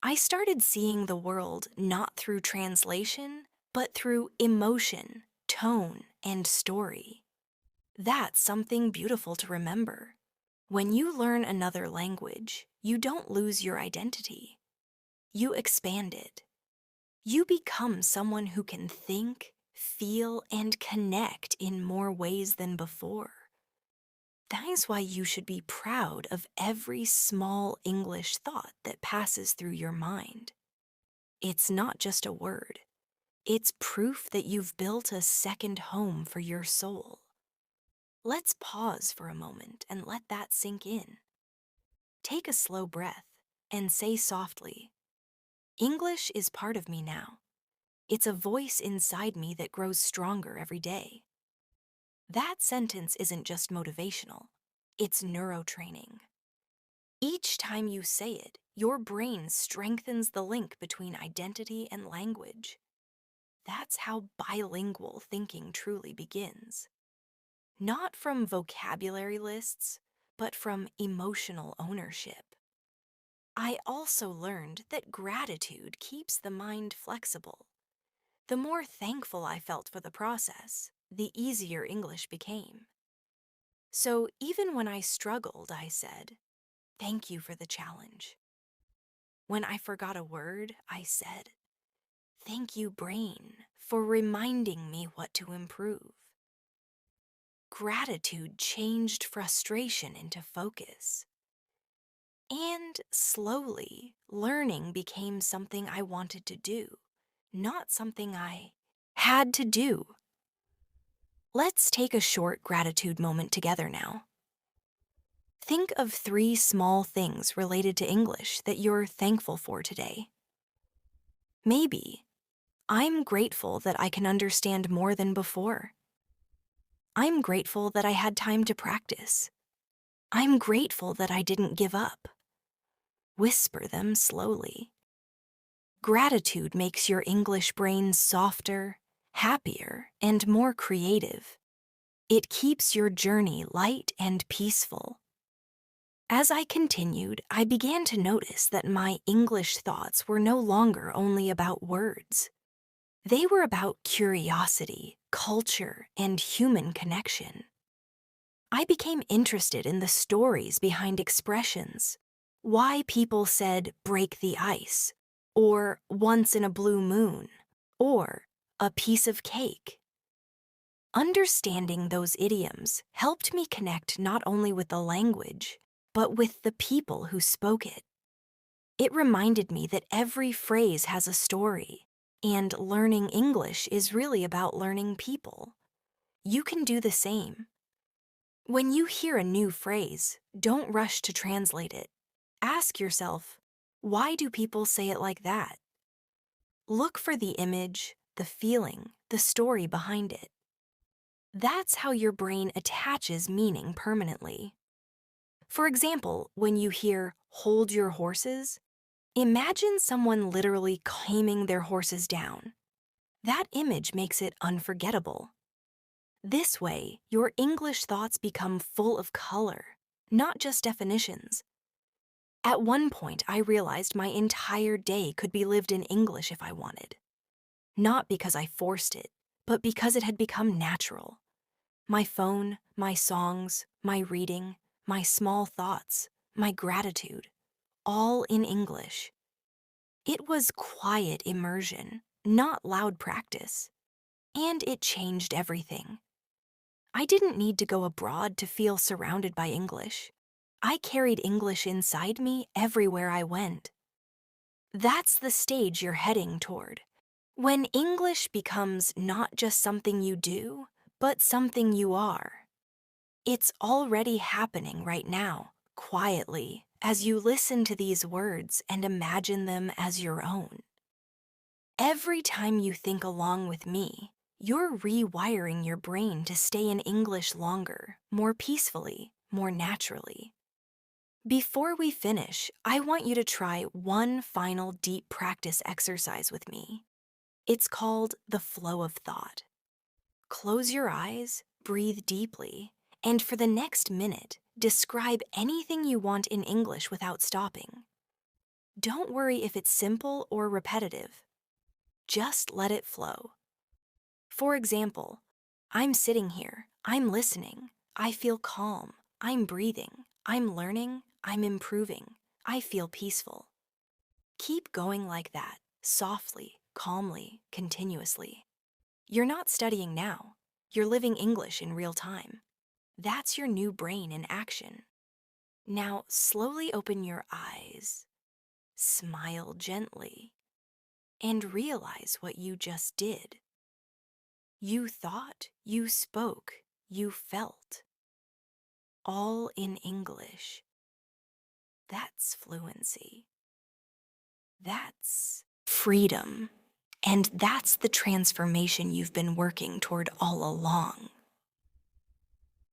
I started seeing the world not through translation, but through emotion, tone, and story. That's something beautiful to remember. When you learn another language, you don't lose your identity. You expand it. You become someone who can think, feel, and connect in more ways than before. That is why you should be proud of every small English thought that passes through your mind. It's not just a word. It's proof that you've built a second home for your soul. Let's pause for a moment and let that sink in. Take a slow breath and say softly, English is part of me now. It's a voice inside me that grows stronger every day. That sentence isn't just motivational, it's neurotraining. Each time you say it, your brain strengthens the link between identity and language. That's how bilingual thinking truly begins. Not from vocabulary lists, but from emotional ownership. I also learned that gratitude keeps the mind flexible. The more thankful I felt for the process, the easier English became. So even when I struggled, I said, "Thank you for the challenge." When I forgot a word, I said, "Thank you, brain, for reminding me what to improve." Gratitude changed frustration into focus. And slowly, learning became something I wanted to do, not something I had to do. Let's take a short gratitude moment together now. Think of 3 small things related to English that you're thankful for today. Maybe, I'm grateful that I can understand more than before. I'm grateful that I had time to practice. I'm grateful that I didn't give up. Whisper them slowly. Gratitude makes your English brain softer, happier, and more creative. It keeps your journey light and peaceful. As I continued, I began to notice that my English thoughts were no longer only about words. They were about curiosity, culture, and human connection. I became interested in the stories behind expressions, why people said break the ice, or once in a blue moon, or a piece of cake. Understanding those idioms helped me connect not only with the language, but with the people who spoke it. It reminded me that every phrase has a story, and learning English is really about learning people. You can do the same. When you hear a new phrase, don't rush to translate it. Ask yourself, why do people say it like that? Look for the image, the feeling, the story behind it. That's how your brain attaches meaning permanently. For example, when you hear hold your horses, imagine someone literally calming their horses down. That image makes it unforgettable. This way, your English thoughts become full of color, not just definitions. At one point, I realized my entire day could be lived in English if I wanted. Not because I forced it, but because it had become natural. My phone, my songs, my reading, my small thoughts, my gratitude, all in English. It was quiet immersion, not loud practice. And it changed everything. I didn't need to go abroad to feel surrounded by English. I carried English inside me everywhere I went. That's the stage you're heading toward. When English becomes not just something you do, but something you are. It's already happening right now, quietly, as you listen to these words and imagine them as your own. Every time you think along with me, you're rewiring your brain to stay in English longer, more peacefully, more naturally. Before we finish, I want you to try one final deep practice exercise with me. It's called the flow of thought. Close your eyes, breathe deeply, and for the next minute, describe anything you want in English without stopping. Don't worry if it's simple or repetitive. Just let it flow. For example, I'm sitting here, I'm listening, I feel calm, I'm breathing, I'm learning, I'm improving, I feel peaceful. Keep going like that, softly, calmly, continuously. You're not studying now, you're living English in real time. That's your new brain in action. Now slowly open your eyes, smile gently, and realize what you just did. You thought, you spoke, you felt. All in English. That's fluency. That's freedom. And that's the transformation you've been working toward all along.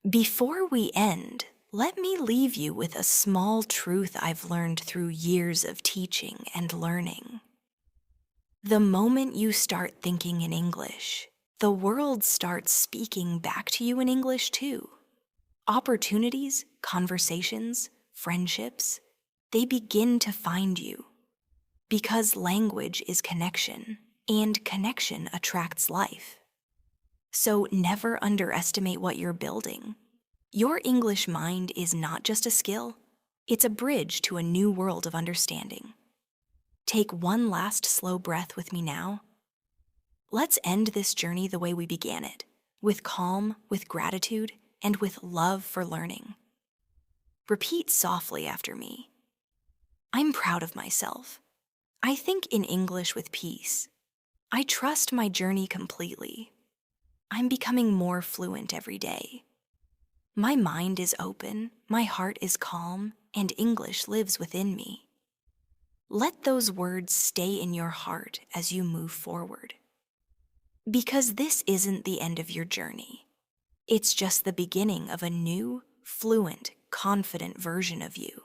Before we end, let me leave you with a small truth I've learned through years of teaching and learning. The moment you start thinking in English, the world starts speaking back to you in English too. Opportunities, conversations, friendships, they begin to find you. Because language is connection, and connection attracts life. So never underestimate what you're building. Your English mind is not just a skill, it's a bridge to a new world of understanding. Take one last slow breath with me now. Let's end this journey the way we began it, with calm, with gratitude, and with love for learning. Repeat softly after me. I'm proud of myself. I think in English with peace. I trust my journey completely. I'm becoming more fluent every day. My mind is open, my heart is calm, and English lives within me. Let those words stay in your heart as you move forward. Because this isn't the end of your journey. It's just the beginning of a new, fluent, confident version of you.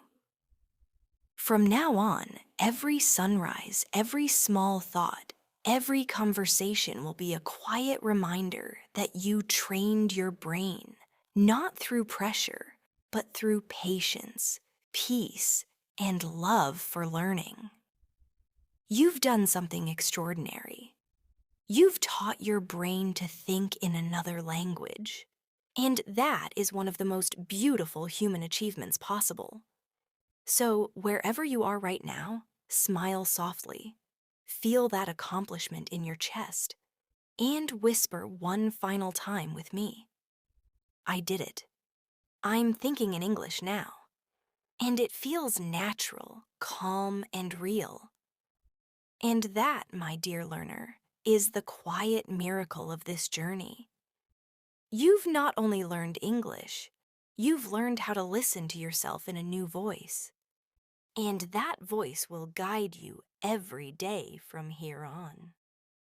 From now on, every sunrise, every small thought, every conversation will be a quiet reminder that you trained your brain, not through pressure, but through patience, peace, and love for learning. You've done something extraordinary. You've taught your brain to think in another language. And that is one of the most beautiful human achievements possible. So, wherever you are right now, smile softly. Feel that accomplishment in your chest. And whisper one final time with me. I did it. I'm thinking in English now. And it feels natural, calm, and real. And that, my dear learner, is the quiet miracle of this journey. You've not only learned English, you've learned how to listen to yourself in a new voice. And that voice will guide you every day from here on.